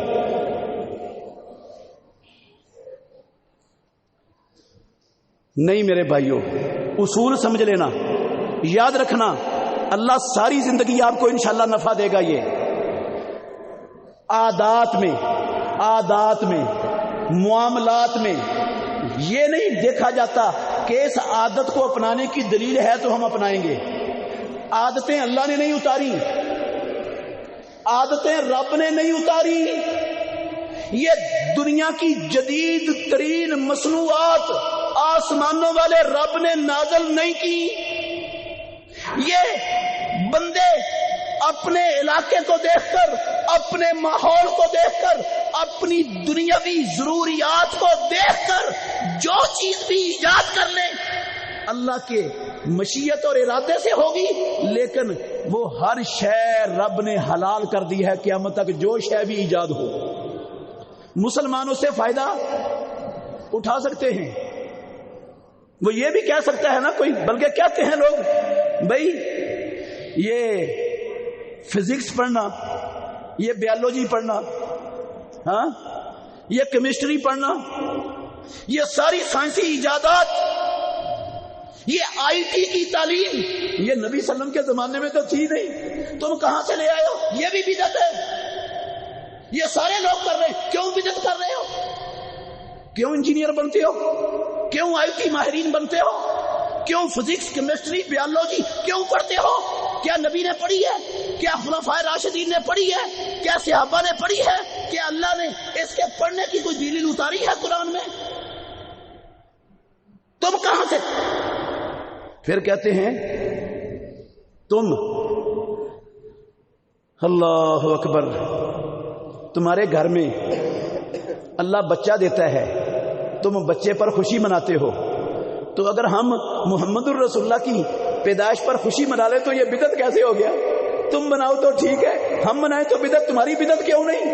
B: نہیں میرے بھائیوں، اصول سمجھ لینا، یاد رکھنا، اللہ ساری زندگی آپ کو انشاءاللہ نفع دے گا۔ یہ عادات میں معاملات میں یہ نہیں دیکھا جاتا کہ اس عادت کو اپنانے کی دلیل ہے تو ہم اپنائیں گے۔ عادتیں اللہ نے نہیں اتاری، عادتیں رب نے نہیں اتاری، یہ دنیا کی جدید ترین مصنوعات آسمانوں والے رب نے نازل نہیں کی۔ یہ بندے اپنے علاقے کو دیکھ کر، اپنے ماحول کو دیکھ کر، اپنی دنیاوی ضروریات کو دیکھ کر جو چیز بھی ایجاد کر لیں اللہ کے مشیت اور ارادے سے ہوگی، لیکن وہ ہر شے رب نے حلال کر دی ہے قیامت تک، جو شے بھی ایجاد ہو۔ مسلمان اس سے فائدہ اٹھا سکتے ہیں، وہ یہ بھی کہہ سکتا ہے نا کوئی، بلکہ کہتے ہیں لوگ بھائی یہ فزکس پڑھنا، یہ بیالوجی پڑھنا، ہاں یہ کیمسٹری پڑھنا، یہ ساری سائنسی ایجادات، یہ آئی ٹی کی تعلیم، یہ نبی صلی اللہ علیہ وسلم کے زمانے میں تو تھی نہیں، تم کہاں سے لے آئے ہو؟ یہ بھی بدعت ہے، یہ سارے لوگ کر رہے ہیں، کیوں بدعت کر رہے ہو؟ کیوں انجینئر بنتے ہو؟ کیوں آئی ٹی ماہرین بنتے ہو؟ کیوں فزکس کیمسٹری بیالوجی کیوں پڑھتے ہو؟ کیا نبی نے پڑھی ہے؟ کیا خلفائے راشدین نے پڑھی ہے؟ کیا صحابہ نے پڑھی ہے؟ کیا اللہ نے اس کے پڑھنے کی کوئی دلیل اتاری ہے قرآن میں؟ تم کہاں سے؟ پھر کہتے ہیں تم، اللہ اکبر، تمہارے گھر میں اللہ بچہ دیتا ہے، تم بچے پر خوشی مناتے ہو، تو اگر ہم محمد الرسول اللہ کی پیدائش پر خوشی منا لیں تو یہ بدعت کیسے ہو گیا؟ تم مناؤ تو ٹھیک ہے، ہم منائیں تو بدعت، تمہاری بدعت کیوں نہیں؟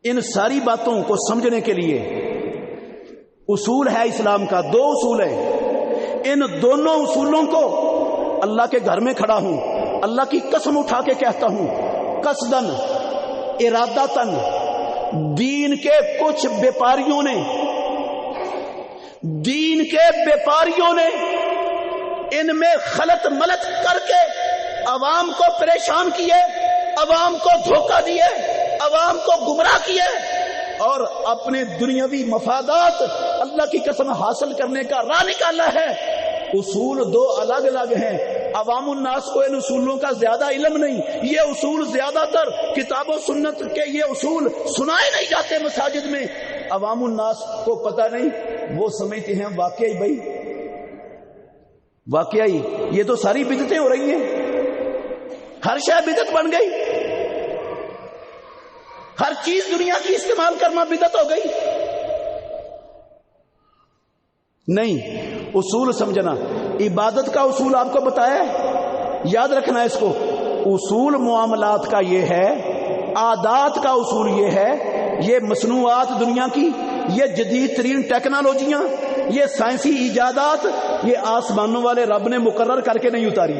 B: ان ساری باتوں کو سمجھنے کے لیے اصول ہے اسلام کا، دو اصول ہیں، ان دونوں اصولوں کو اللہ کے گھر میں کھڑا ہوں، اللہ کی قسم اٹھا کے کہتا ہوں، قصدن ارادتن دین کے کچھ بیپاریوں نے ان میں خلط ملط کر کے عوام کو پریشان کیے، عوام کو دھوکہ دیے، عوام کو گمراہ کیے، اور اپنے دنیاوی مفادات اللہ کی قسم حاصل کرنے کا راہ نکالا ہے۔ اصول دو الگ الگ ہیں، عوام الناس کو ان اصولوں کا زیادہ علم نہیں، یہ اصول زیادہ تر کتاب و سنت کے یہ اصول سنائے نہیں جاتے مساجد میں، عوام الناس کو پتہ نہیں، وہ سمجھتے ہیں واقعی یہ تو ساری بدعتیں ہو رہی ہیں، ہر شے بدعت بن گئی، ہر چیز دنیا کی استعمال کرنا بدعت ہو گئی۔ نہیں، اصول سمجھنا، عبادت کا اصول آپ کو بتایا ہے، یاد رکھنا اس کو، اصول معاملات کا یہ ہے، عادات کا اصول یہ ہے، یہ مصنوعات دنیا کی، یہ جدید ترین ٹیکنالوجیاں، یہ سائنسی ایجادات، یہ آسمانوں والے رب نے مقرر کر کے نہیں اتاری،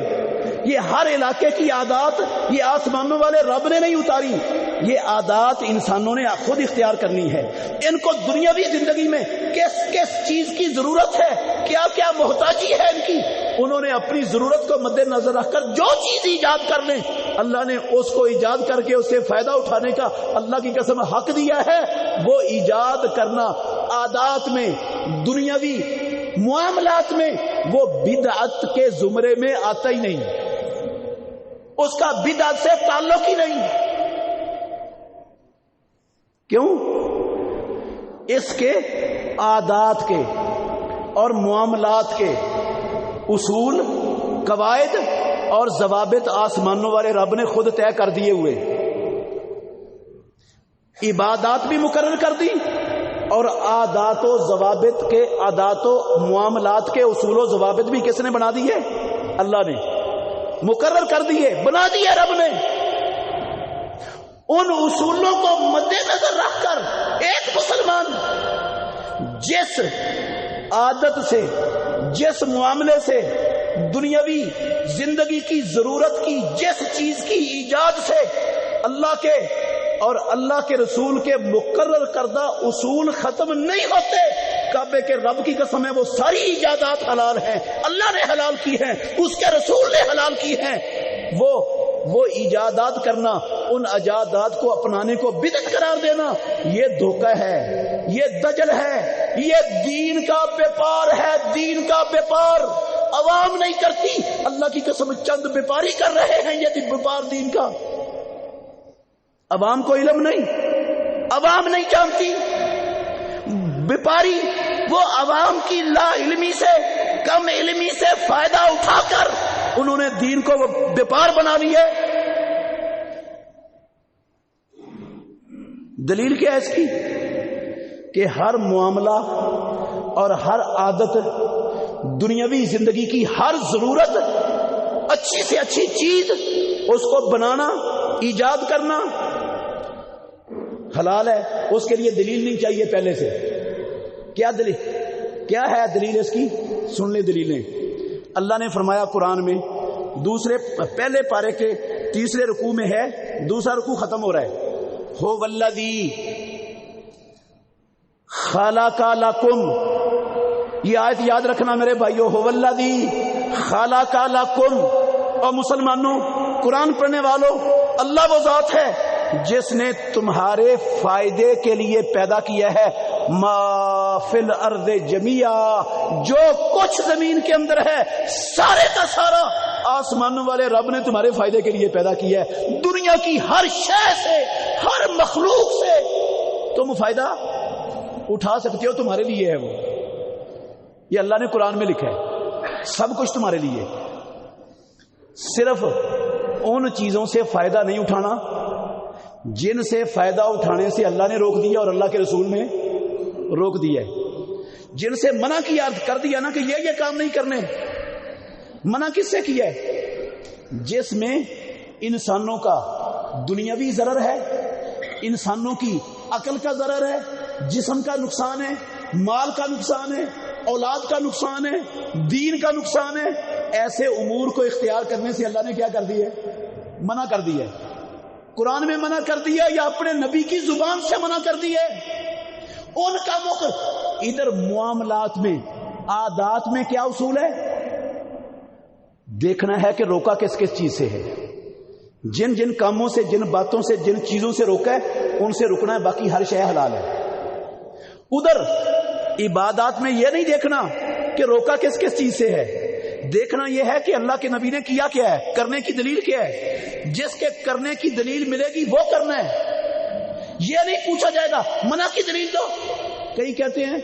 B: یہ ہر علاقے کی عادات یہ آسمانوں والے رب نے نہیں اتاری، یہ عادات انسانوں نے خود اختیار کرنی ہے۔ ان کو دنیاوی زندگی میں کس کس چیز کی ضرورت ہے، کیا کیا محتاجی ہے ان کی، انہوں نے اپنی ضرورت کو مد نظر رکھ کر جو چیز ایجاد کر لیں، اللہ نے اس کو ایجاد کر کے اس سے فائدہ اٹھانے کا اللہ کی قسم حق دیا ہے۔ وہ ایجاد کرنا عادات میں، دنیاوی معاملات میں، وہ بدعت کے زمرے میں آتا ہی نہیں، اس کا بدعت سے تعلق ہی نہیں۔ کیوں؟ اس کے عادات کے اور معاملات کے اصول، قواعد اور ضوابط آسمانوں والے رب نے خود طے کر دیے ہوئے، عبادات بھی مقرر کر دی، اور عادات و ضوابط کے، عادات و معاملات کے اصول و ضوابط بھی کس نے بنا دیے؟ اللہ نے مقرر کر دیے، بنا دیے رب نے۔ ان اصولوں کو مد نظر رکھ کر ایک مسلمان جس عادت سے، جس معاملے سے، دنیاوی زندگی کی ضرورت کی جس چیز کی ایجاد سے اللہ کے اور اللہ کے رسول کے مقرر کردہ اصول ختم نہیں ہوتے. کعبے کے رب کی قسم ہے وہ ساری ایجادات حلال ہیں, اللہ نے حلال کی ہیں, اس کے رسول نے حلال کی ہیں. وہ ایجادات کرنا, ان ایجادات کو اپنانے کو بدعت قرار دینا, یہ دھوکہ ہے, یہ دجل ہے, یہ دین کا بیپار ہے. دین کا بیپار عوام نہیں کرتی, اللہ کی قسم چند بیپاری کر رہے ہیں یہ بیپار دین کا. عوام کو علم نہیں, عوام نہیں جانتی. بیپاری وہ عوام کی لا علمی سے, کم علمی سے فائدہ اٹھا کر انہوں نے دین کو بیپار بنا لیا. دلیل کیا ہے اس کی؟ کہ ہر معاملہ اور ہر عادت, دنیاوی زندگی کی ہر ضرورت, اچھی سے اچھی چیز اس کو بنانا, ایجاد کرنا حلال ہے. اس کے لیے دلیل نہیں چاہیے پہلے سے. کیا دلیل, کیا ہے دلیل اس کی؟ سن لیں دلیلیں. اللہ نے فرمایا قرآن میں, پہلے پارے کے تیسرے رکوع میں ہے, دوسرا رکوع ختم ہو رہا ہے, ہو والذی خلق لکم. یہ آیت یاد رکھنا میرے بھائیو, ہو والذی خلق لکم. اور مسلمانوں, قرآن پڑھنے والوں, اللہ وہ ذات ہے جس نے تمہارے فائدے کے لیے پیدا کیا ہے ما فی الارض جمیعا, جو کچھ زمین کے اندر ہے سارے کا سارا آسمانوں والے رب نے تمہارے فائدے کے لیے پیدا کیا ہے. دنیا کی ہر شے سے, ہر مخلوق سے تم فائدہ اٹھا سکتے ہو, تمہارے لیے ہے وہ. یہ اللہ نے قرآن میں لکھا ہے, سب کچھ تمہارے لیے. صرف ان چیزوں سے فائدہ نہیں اٹھانا جن سے فائدہ اٹھانے سے اللہ نے روک دیا اور اللہ کے رسول نے روک دیا ہے. جن سے منع کیا, کر دیا نا کہ یہ کام نہیں کرنے. منع کس سے کیا ہے؟ جس میں انسانوں کا دنیاوی ضرر ہے, انسانوں کی عقل کا ضرر ہے, جسم کا نقصان ہے, مال کا نقصان ہے, اولاد کا نقصان ہے, دین کا نقصان ہے. ایسے امور کو اختیار کرنے سے اللہ نے کیا کر دیا ہے؟ منع کر دیا ہے. قرآن میں منع کر دیا یا اپنے نبی کی زبان سے منع کر دیا ہے. ان کاموں کو ادھر معاملات میں, عادات میں کیا اصول ہے؟ دیکھنا ہے کہ روکا کس کس چیز سے ہے. جن جن کاموں سے, جن باتوں سے, جن چیزوں سے روکا ہے ان سے رکنا ہے, باقی ہر شے حلال ہے. ادھر عبادات میں یہ نہیں دیکھنا کہ روکا کس کس چیز سے ہے, دیکھنا یہ ہے کہ اللہ کے نبی نے کیا کیا ہے, کرنے کی دلیل کیا ہے. جس کے کرنے کی دلیل ملے گی وہ کرنا ہے. یہ نہیں پوچھا جائے گا منع کی دلیل دو. کئی کہتے ہیں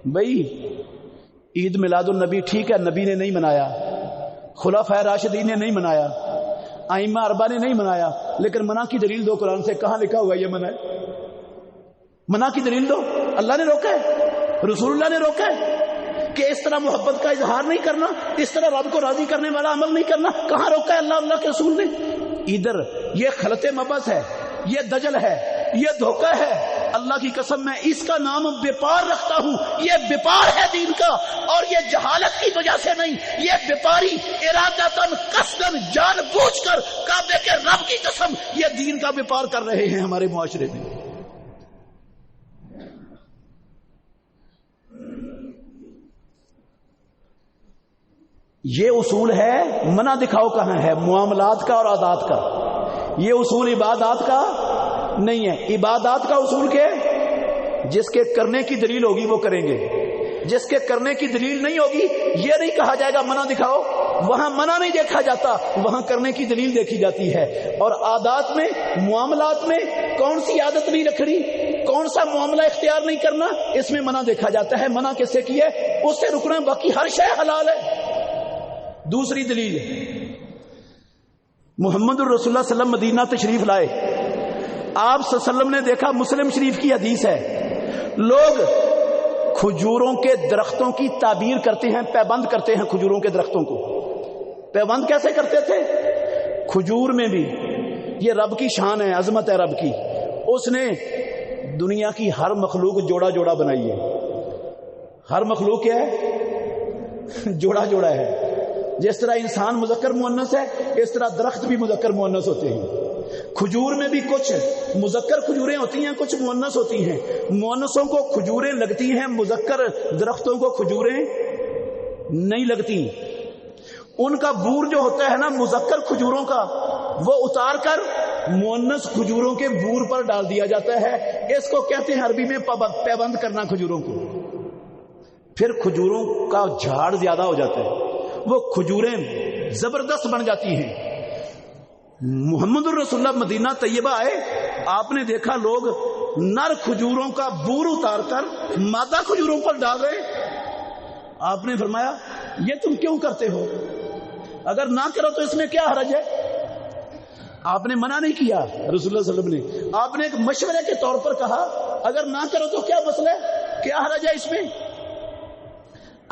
B: بھائی عید میلاد النبی ٹھیک ہے, نبی نے نہیں منایا, خلفائے راشدین نے نہیں منایا, ائمہ اربعہ نے نہیں منایا, لیکن منع کی دلیل دو. قرآن سے کہاں لکھا ہوا یہ منع ہے؟ منع کی دلیل دو. اللہ نے روکا ہے, رسول اللہ نے روکا ہے کہ اس طرح محبت کا اظہار نہیں کرنا, اس طرح رب کو راضی کرنے والا عمل نہیں کرنا. کہاں روکا ہے اللہ کے رسول نے؟ ادھر یہ خلط مبث ہے, یہ دجل ہے, یہ دھوکہ ہے. اللہ کی قسم میں اس کا نام بیپار رکھتا ہوں. یہ بیپار ہے دین کا, اور یہ جہالت کی وجہ سے نہیں. یہ بیپاری ارادتاً قصداً جان بوجھ کر کعبے کے رب کی قسم یہ دین کا بیپار کر رہے ہیں ہمارے معاشرے میں. یہ اصول ہے, منع دکھاؤ کہاں ہے؟ معاملات کا اور عادات کا. یہ اصول عبادات کا نہیں ہے. عبادات کا اصول کیا ہے؟ جس کے کرنے کی دلیل ہوگی وہ کریں گے, جس کے کرنے کی دلیل نہیں ہوگی یہ نہیں کہا جائے گا منع دکھاؤ. وہاں منع نہیں دیکھا جاتا, وہاں کرنے کی دلیل دیکھی جاتی ہے. اور عادات میں, معاملات میں کون سی عادت نہیں رکھنی, کون سا معاملہ اختیار نہیں کرنا, اس میں منع دیکھا جاتا ہے. منع کس سے کیا ہے؟ اس سے رکنا, باقی ہر شے حلال ہے. دوسری دلیل, محمد الرسول اللہ صلی اللہ علیہ وسلم مدینہ تشریف لائے. آپ صلی اللہ علیہ وسلم نے دیکھا, مسلم شریف کی حدیث ہے, لوگ کھجوروں کے درختوں کی تعبیر کرتے ہیں, پیبند کرتے ہیں کھجوروں کے درختوں کو. پیبند کیسے کرتے تھے؟ کھجور میں بھی یہ رب کی شان ہے, عظمت ہے رب کی. اس نے دنیا کی ہر مخلوق جوڑا جوڑا بنائی ہے. ہر مخلوق کیا ہے؟ جوڑا جوڑا ہے. جس طرح انسان مذکر مؤنث ہے, اس طرح درخت بھی مذکر مؤنث ہوتے ہیں. کھجور میں بھی کچھ مذکر کھجوریں ہوتی ہیں، کچھ مؤنث ہوتی ہیں. مؤنثوں کو کھجوریں لگتی ہیں، مذکر درختوں کو کھجوریں نہیں لگتی. ان کا بور جو ہوتا ہے نا مذکر کھجوروں کا، وہ اتار کر مؤنث کھجوروں کے بور پر ڈال دیا جاتا ہے. اس کو کہتے ہیں عربی میں پیوند کرنا کھجوروں کو. پھر کھجوروں کا جھاڑ زیادہ ہو جاتا ہے، وہ کھجوریں زبردست بن جاتی ہیں. محمد الرسول اللہ مدینہ طیبہ آئے، آپ نے دیکھا لوگ نر کھجوروں کا بور اتار کر مادہ کھجوروں پر ڈال رہے. آپ نے فرمایا یہ تم کیوں کرتے ہو؟ اگر نہ کرو تو اس میں کیا حرج ہے؟ آپ نے منع نہیں کیا رسول اللہ صلی اللہ علیہ وسلم نے. آپ نے ایک مشورے کے طور پر کہا اگر نہ کرو تو کیا مسئلہ ہے، کیا حرج ہے اس میں؟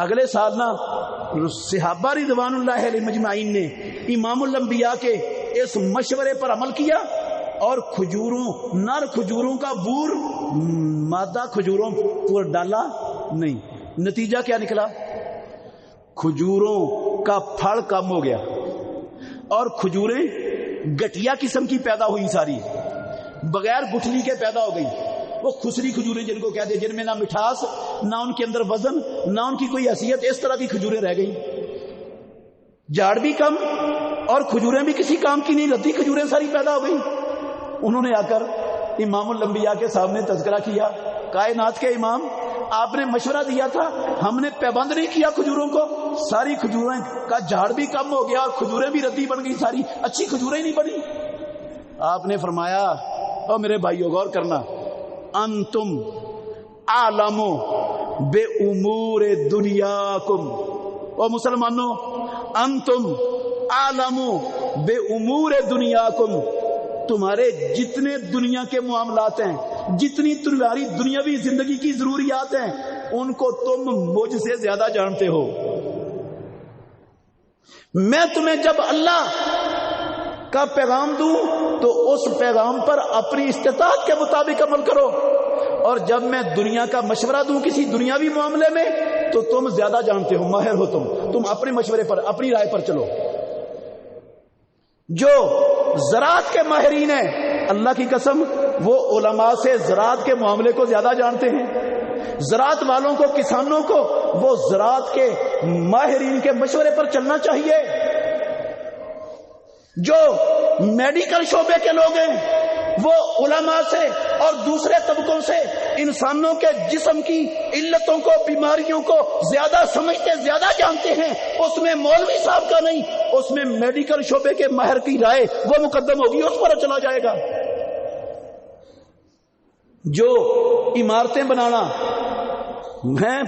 B: اگلے سال نا صحابہ رضوان اللہ علیہ مجمعین نے امام الانبیاء کے اس مشورے پر عمل کیا اور کھجوروں نر کھجوروں کا بور مادہ کھجوروں پر ڈالا نہیں. نتیجہ کیا نکلا؟ کھجوروں کا پھل کم ہو گیا اور کھجوریں گٹیا قسم کی پیدا ہوئی، ساری بغیر گٹھلی کے پیدا ہو گئی. وہ خسری کھجوریں جن کو کہتے ہیں، جن میں نہ مٹھاس، نہ ان کے اندر وزن، نہ ان کی کوئی حیثیت، اس طرح کی کھجوریں رہ گئی. جھاڑ بھی کم اور کھجوریں بھی کسی کام کی نہیں، لتی کھجوریں ساری پیدا ہو گئی. انہوں نے آ کر امام الانبیاء کے سامنے تذکرہ کیا، کائنات کے امام آپ نے مشورہ دیا تھا، ہم نے پابند نہیں کیا کھجوروں کو، ساری کھجوریں کا جھاڑ بھی کم ہو گیا اور کھجوریں بھی ردی بن گئی، ساری اچھی کھجوریں نہیں بنی. آپ نے فرمایا او میرے بھائیو غور کرنا، انتم عالمو بے امور دنیاکم، او مسلمانوں انتم عالمو بے امور دنیاکم، تمہارے جتنے دنیا کے معاملات ہیں، جتنی تمہاری دنیاوی زندگی کی ضروریات ہیں، ان کو تم مجھ سے زیادہ جانتے ہو. میں تمہیں جب اللہ کا پیغام دوں تو اس پیغام پر اپنی استطاعت کے مطابق عمل کرو، اور جب میں دنیا کا مشورہ دوں کسی دنیاوی معاملے میں تو تم زیادہ جانتے ہو، ماہر ہو، تم اپنے مشورے پر، اپنی رائے پر چلو. جو زراعت کے ماہرین ہیں اللہ کی قسم وہ علماء سے زراعت کے معاملے کو زیادہ جانتے ہیں. زراعت والوں کو، کسانوں کو وہ زراعت کے ماہرین کے مشورے پر چلنا چاہیے. جو میڈیکل شعبے کے لوگ ہیں وہ علماء سے اور دوسرے طبقوں سے انسانوں کے جسم کی علتوں کو، بیماریوں کو زیادہ سمجھتے، زیادہ جانتے ہیں. اس میں مولوی صاحب کا نہیں، اس میں میڈیکل شعبے کے ماہر کی رائے وہ مقدم ہوگی، اس پر چلا جائے گا. جو عمارتیں بنانا ہے،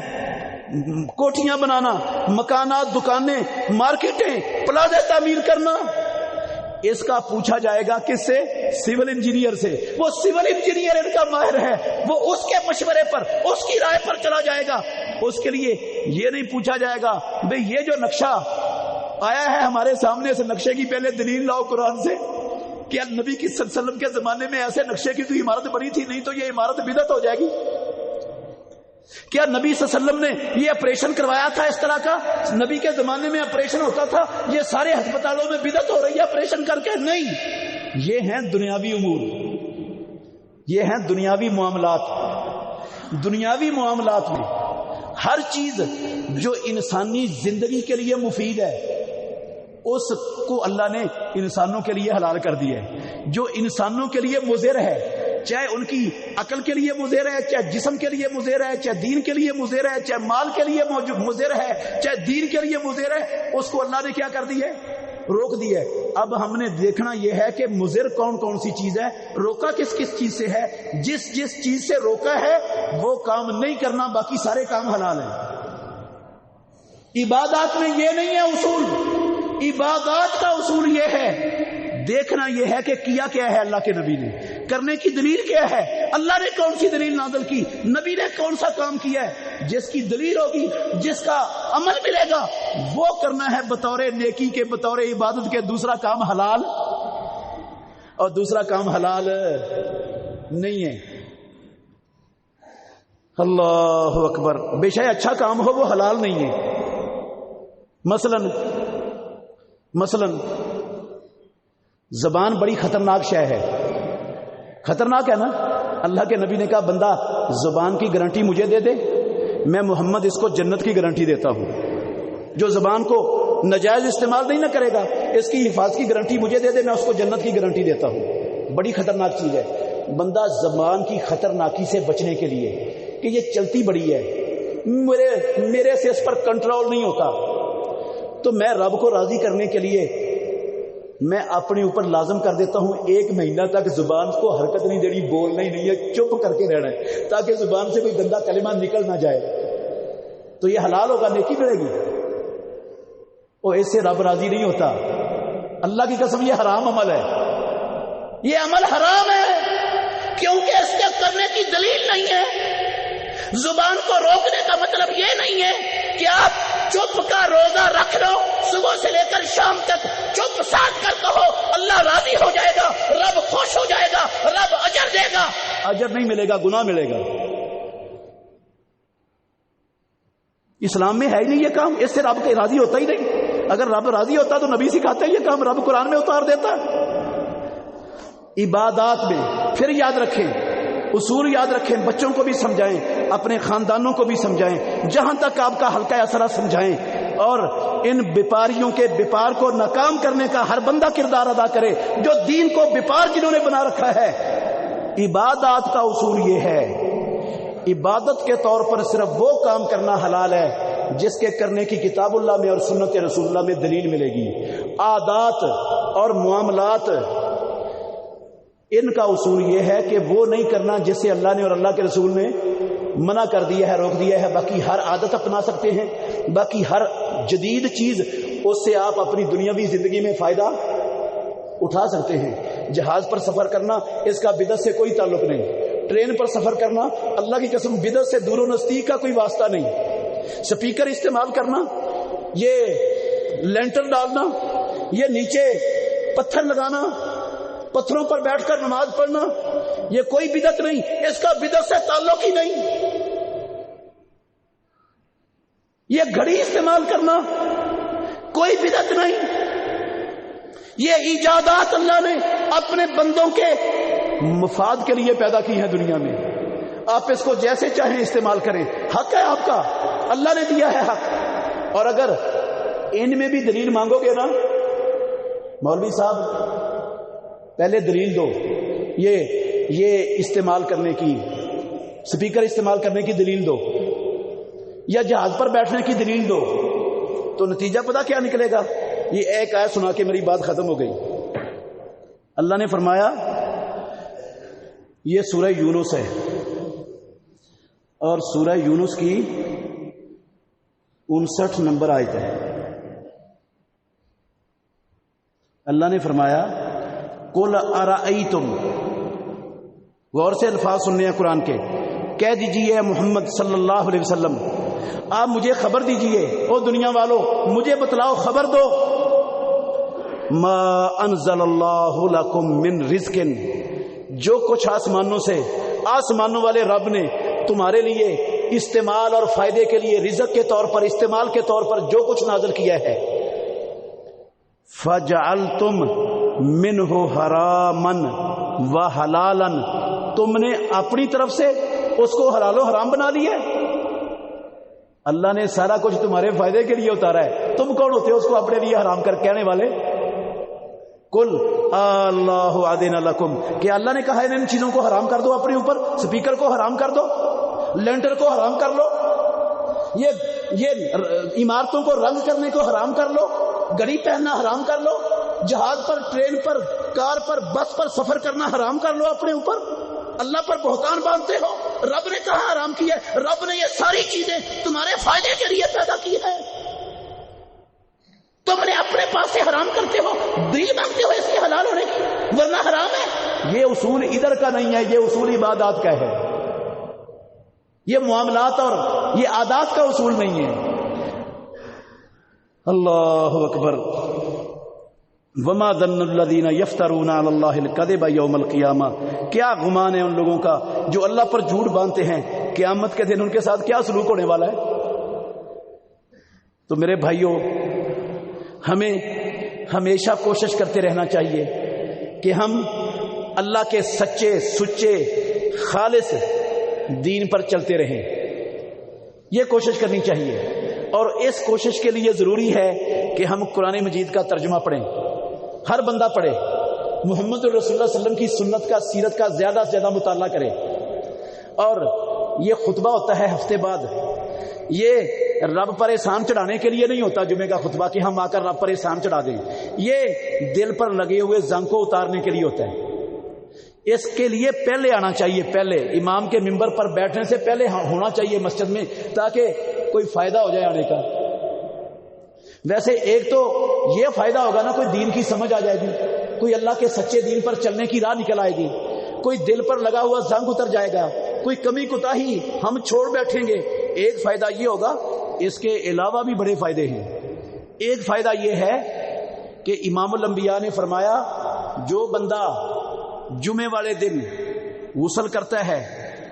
B: کوٹھیاں بنانا، مکانات، دکانیں، مارکیٹیں، پلازے تعمیر کرنا، اس کا پوچھا جائے گا کس سے؟ سول انجینئر سے. وہ سول انجینئر ان کا ماہر ہے، وہ اس کے مشورے پر، اس کی رائے پر چلا جائے گا. اس کے لیے یہ نہیں پوچھا جائے گا بھئی یہ جو نقشہ آیا ہے ہمارے سامنے، اس نقشے کی پہلے دلیل لاؤ قرآن سے. کیا نبی کی صلی اللہ علیہ وسلم کے زمانے میں ایسے نقشے کی کوئی عمارت بنی تھی؟ نہیں تو یہ عمارت بدعت ہو جائے گی. کیا نبی صلی اللہ علیہ وسلم نے یہ آپریشن کروایا تھا اس طرح کا؟ نبی کے زمانے میں آپریشن ہوتا تھا، یہ سارے ہسپتالوں میں بدعت ہو رہی ہے آپریشن کر کے؟ نہیں، یہ ہیں دنیاوی امور، یہ ہیں دنیاوی معاملات. دنیاوی معاملات میں ہر چیز جو انسانی زندگی کے لیے مفید ہے اس کو اللہ نے انسانوں کے لیے حلال کر دی ہے. جو انسانوں کے لیے مضر ہے، چاہے ان کی عقل کے لیے مضر ہے، چاہے جسم کے لیے مضر ہے، چاہے دین کے لیے مضر ہے، چاہے مال کے لیے مضر ہے، چاہے دین کے لیے مضر ہے، اس کو اللہ نے کیا کر دی ہے؟ روک دی ہے. اب ہم نے دیکھنا یہ ہے کہ مضر کون کون سی چیز ہے، روکا کس کس چیز سے ہے. جس جس چیز سے روکا ہے وہ کام نہیں کرنا، باقی سارے کام حلال ہیں. عبادات میں یہ نہیں ہے اصول. عبادات کا اصول یہ ہے، دیکھنا یہ ہے کہ کیا کیا ہے اللہ کے نبی نے، کرنے کی دلیل کیا ہے، اللہ نے کون سی دلیل نازل کی، نبی نے کون سا کام کیا ہے. جس کی دلیل ہوگی، جس کا عمل ملے گا، وہ کرنا ہے بطور نیکی کے، بطور عبادت کے. دوسرا کام حلال اور دوسرا کام حلال نہیں ہے. اللہ اکبر. بے شک اچھا کام ہو وہ حلال نہیں ہے. مثلا زبان بڑی خطرناک شے ہے. خطرناک ہے نا. اللہ کے نبی نے کہا بندہ زبان کی گارنٹی مجھے دے دے، میں محمد اس کو جنت کی گارنٹی دیتا ہوں. جو زبان کو ناجائز استعمال نہیں نہ کرے گا، اس کی حفاظت کی گارنٹی مجھے دے دے، میں اس کو جنت کی گارنٹی دیتا ہوں. بڑی خطرناک چیز ہے. بندہ زبان کی خطرناکی سے بچنے کے لیے کہ یہ چلتی بڑی ہے، میرے سے اس پر کنٹرول نہیں ہوتا، تو میں رب کو راضی کرنے کے لیے میں اپنے اوپر لازم کر دیتا ہوں 1 مہینہ تک زبان کو حرکت نہیں دینی، بولنا ہی نہیں ہے، چپ کر کے رہنا ہے، تاکہ زبان سے کوئی گندا کلمہ نکل نہ جائے. تو یہ حلال ہوگا، نیکی ملے گی. اور اس سے رب راضی نہیں ہوتا. اللہ کی قسم یہ حرام عمل ہے، یہ عمل حرام ہے، کیونکہ اس کے کرنے کی دلیل نہیں ہے. زبان کو روکنے کا مطلب یہ نہیں ہے کہ آپ چپ کا روزہ رکھ لو، صبح سے لے کر شام تک چپ ساتھ کر کہو، اللہ راضی ہو جائے گا، رب خوش ہو جائے گا، رب اجر دے گا. اجر نہیں ملے گا، گناہ ملے گا. اسلام میں ہے ہی نہیں یہ کام، اس سے رب کے راضی ہوتا ہی نہیں. اگر رب راضی ہوتا تو نبی سکھاتا ہے یہ کام، رب قرآن میں اتار دیتا. عبادات میں پھر یاد رکھیں، اصول یاد رکھیں، بچوں کو بھی سمجھائیں، اپنے خاندانوں کو بھی سمجھائیں، جہاں تک آپ کا حلقہ اثر سمجھائیں، اور ان بیپاریوں کے بیپار کو ناکام کرنے کا ہر بندہ کردار ادا کرے جو دین کو بیپار جنہوں نے بنا رکھا ہے. عبادات کا اصول یہ ہے، عبادت کے طور پر صرف وہ کام کرنا حلال ہے جس کے کرنے کی کتاب اللہ میں اور سنت رسول اللہ میں دلیل ملے گی. عادات اور معاملات ان کا اصول یہ ہے کہ وہ نہیں کرنا جس سے اللہ نے اور اللہ کے رسول نے منع کر دیا ہے، روک دیا ہے. باقی ہر عادت اپنا سکتے ہیں، باقی ہر جدید چیز اس سے آپ اپنی دنیاوی زندگی میں فائدہ اٹھا سکتے ہیں. جہاز پر سفر کرنا اس کا بدعت سے کوئی تعلق نہیں. ٹرین پر سفر کرنا اللہ کی قسم بدعت سے دور و نزدیک کا کوئی واسطہ نہیں. سپیکر استعمال کرنا، یہ لینٹر ڈالنا، یہ نیچے پتھر لگانا، پتھروں پر بیٹھ کر نماز پڑھنا، یہ کوئی بدعت نہیں، اس کا بدعت سے تعلق ہی نہیں. یہ گھڑی استعمال کرنا کوئی بدعت نہیں. یہ ایجادات اللہ نے اپنے بندوں کے مفاد کے لیے پیدا کی ہیں دنیا میں. آپ اس کو جیسے چاہیں استعمال کریں، حق ہے آپ کا، اللہ نے دیا ہے حق. اور اگر ان میں بھی دلیل مانگو گے نا، مولوی صاحب پہلے دلیل دو، یہ استعمال کرنے کی، سپیکر استعمال کرنے کی دلیل دو، یا جہاز پر بیٹھنے کی دلیل دو، تو نتیجہ پتہ کیا نکلے گا؟ یہ ایک آیت سنا کے میری بات ختم ہو گئی. اللہ نے فرمایا، یہ سورہ یونس ہے، اور سورہ یونس کی 59 نمبر آیت ہے. اللہ نے فرمایا قُلْ أَرَأَيْتُمْ، غور سے الفاظ سننے ہیں قرآن کے، کہہ دیجئے محمد صلی اللہ علیہ وسلم، آپ مجھے خبر دیجئے، او دنیا والوں مجھے بتلاؤ، خبر دو، ما انزل اللہ لکم من رزق، جو کچھ آسمانوں سے، آسمانوں والے رب نے تمہارے لیے استعمال اور فائدے کے لیے رزق کے طور پر، استعمال کے طور پر جو کچھ نازل کیا ہے، فجعلتم منہ حراما وحلالا، تم نے اپنی طرف سے اس کو حلال و حرام بنا لیا. اللہ نے سارا کچھ تمہارے فائدے کے لیے اتارا ہے، تم کون ہوتے ہو اس کو اپنے لیے حرام کر کہنے والے؟ قل اللہ اذن لکم، کہ اللہ نے کہا ہے ان چیزوں کو حرام کر دو اپنے اوپر، سپیکر کو حرام کر دو، لینٹر کو حرام کر لو، یہ عمارتوں کو رنگ کرنے کو حرام کر لو، گھڑی پہننا حرام کر لو، جہاز پر، ٹرین پر، کار پر، بس پر سفر کرنا حرام کر لو اپنے اوپر. اللہ پر بہتان باندھتے ہو. رب نے کہا حرام کیا ہے، رب نے یہ ساری چیزیں تمہارے فائدے کے لیے پیدا کی ہے، تم نے اپنے پاس سے حرام کرتے ہو، دلیل مانگتے ہو اس کے حلال ہونے کی، ورنہ حرام ہے. یہ اصول ادھر کا نہیں ہے، یہ اصول عبادات کا ہے، یہ معاملات اور یہ عادات کا اصول نہیں ہے. اللہ اکبر. وما ظن الذین یفترون علی اللہ الکذب یوم القیامہ، کیا گمان ہے ان لوگوں کا جو اللہ پر جھوٹ باندھتے ہیں، قیامت کے دن ان کے ساتھ کیا سلوک ہونے والا ہے. تو میرے بھائیوں، ہمیں ہمیشہ کوشش کرتے رہنا چاہیے کہ ہم اللہ کے سچے سچے خالص دین پر چلتے رہیں. یہ کوشش کرنی چاہیے، اور اس کوشش کے لیے ضروری ہے کہ ہم قرآن مجید کا ترجمہ پڑھیں. ہر بندہ پڑھے، محمد رسول اللہ صلی اللہ علیہ وسلم کی سنت کا، سیرت کا زیادہ سے زیادہ مطالعہ کرے. اور یہ خطبہ ہوتا ہے ہفتے بعد، یہ رب پر احسان چڑھانے کے لیے نہیں ہوتا جمعے کا خطبہ کہ ہم آ کر رب پر احسان چڑھا دیں. یہ دل پر لگے ہوئے زنگ کو اتارنے کے لیے ہوتا ہے. اس کے لیے پہلے آنا چاہیے، پہلے امام کے ممبر پر بیٹھنے سے پہلے ہونا چاہیے مسجد میں، تاکہ کوئی فائدہ ہو جائے آنے کا. ویسے ایک تو یہ فائدہ ہوگا نا، کوئی دین کی سمجھ آ جائے گی، کوئی اللہ کے سچے دین پر چلنے کی راہ نکل آئے گی، کوئی دل پر لگا ہوا زنگ اتر جائے گا، کوئی کمی کوتاہی ہم چھوڑ بیٹھیں گے. ایک فائدہ یہ ہوگا، اس کے علاوہ بھی بڑے فائدے ہیں. ایک فائدہ یہ ہے کہ امام الانبیاء نے فرمایا، جو بندہ جمعے والے دن غسل کرتا ہے،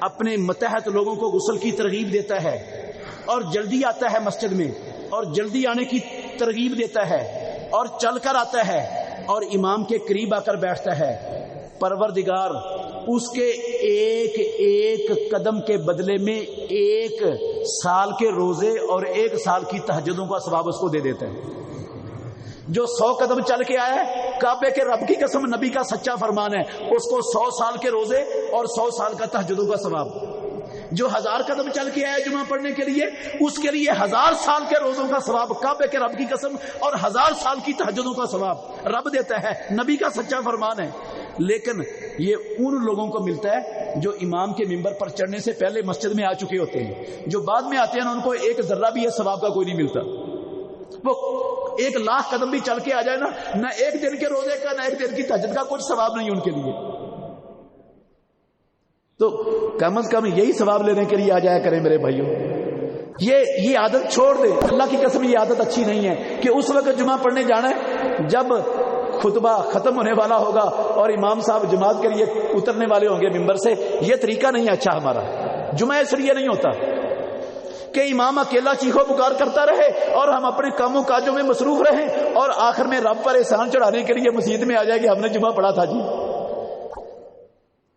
B: اپنے متحد لوگوں کو غسل کی ترغیب دیتا ہے، اور جلدی آتا ہے مسجد میں، اور جلدی آنے کی ترغیب دیتا ہے، اور چل کر آتا ہے، اور امام کے قریب آ کر بیٹھتا ہے، پروردگار اس کے ایک ایک قدم کے بدلے میں 1 سال کے روزے اور 1 سال کی تہجدوں کا ثواب اس کو دے دیتا ہے. جو 100 قدم چل کے آیا ہے، کعبے کے رب کی قسم، نبی کا سچا فرمان ہے، اس کو 100 سال کے روزے اور 100 سال کا تہجدوں کا ثواب. جو 1000 قدم چل کے آیا جمعہ پڑھنے کے لیے، اس کے لیے 1000 سال کے روزوں کا ثواب، کعبے کے رب کی قسم، اور 1000 سال کی تہجدوں کا ثواب رب دیتا ہے، نبی کا سچا فرمان ہے. لیکن یہ ان لوگوں کو ملتا ہے جو امام کے ممبر پر چڑھنے سے پہلے مسجد میں آ چکے ہوتے ہیں. جو بعد میں آتے ہیں ان کو ایک ذرہ بھی اس ثواب کا کوئی نہیں ملتا. وہ 1,00,000 قدم بھی چل کے آ جائے نا، نہ ایک دن کے روزے کا، نہ ایک دن کی تہجد کا کچھ ثواب نہیں ان کے لیے. تو کم از کم یہی ثواب لینے کے لیے آ جایا کریں میرے بھائیوں. یہ عادت چھوڑ دے، اللہ کی قسم یہ عادت اچھی نہیں ہے کہ اس وقت جمعہ پڑھنے جانا ہے جب خطبہ ختم ہونے والا ہوگا اور امام صاحب جماعت کے لیے اترنے والے ہوں گے ممبر سے. یہ طریقہ نہیں اچھا ہمارا. جمعہ اس لیے نہیں ہوتا کہ امام اکیلا چیخو پکار کرتا رہے اور ہم اپنے کاموں کاجوں میں مصروف رہیں، اور آخر میں رب پر احسان چڑھانے کے لیے مسجد میں آ جائے کہ ہم نے جمعہ پڑھا تھا. جی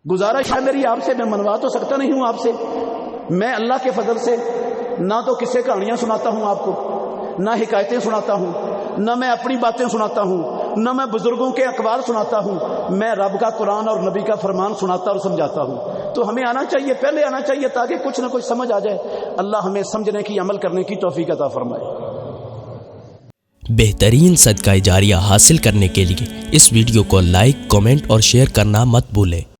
B: گزارش ہے میری آپ سے، میں منوا تو سکتا نہیں ہوں آپ سے. میں اللہ کے فضل سے نہ تو قصے کہانیاں سناتا ہوں آپ کو، نہ حکایتیں سناتا ہوں، نہ میں اپنی باتیں سناتا ہوں، نہ میں بزرگوں کے اقوال سناتا ہوں. میں رب کا قرآن اور نبی کا فرمان سناتا اور سمجھاتا ہوں. تو ہمیں آنا چاہیے، پہلے آنا چاہیے، تاکہ کچھ نہ کچھ سمجھ آ جائے. اللہ ہمیں سمجھنے کی، عمل کرنے کی توفیق عطا فرمائے.
A: بہترین صدقہ جاریہ حاصل کرنے کے لیے اس ویڈیو کو لائک، کمنٹ اور شیئر کرنا مت بھولیں.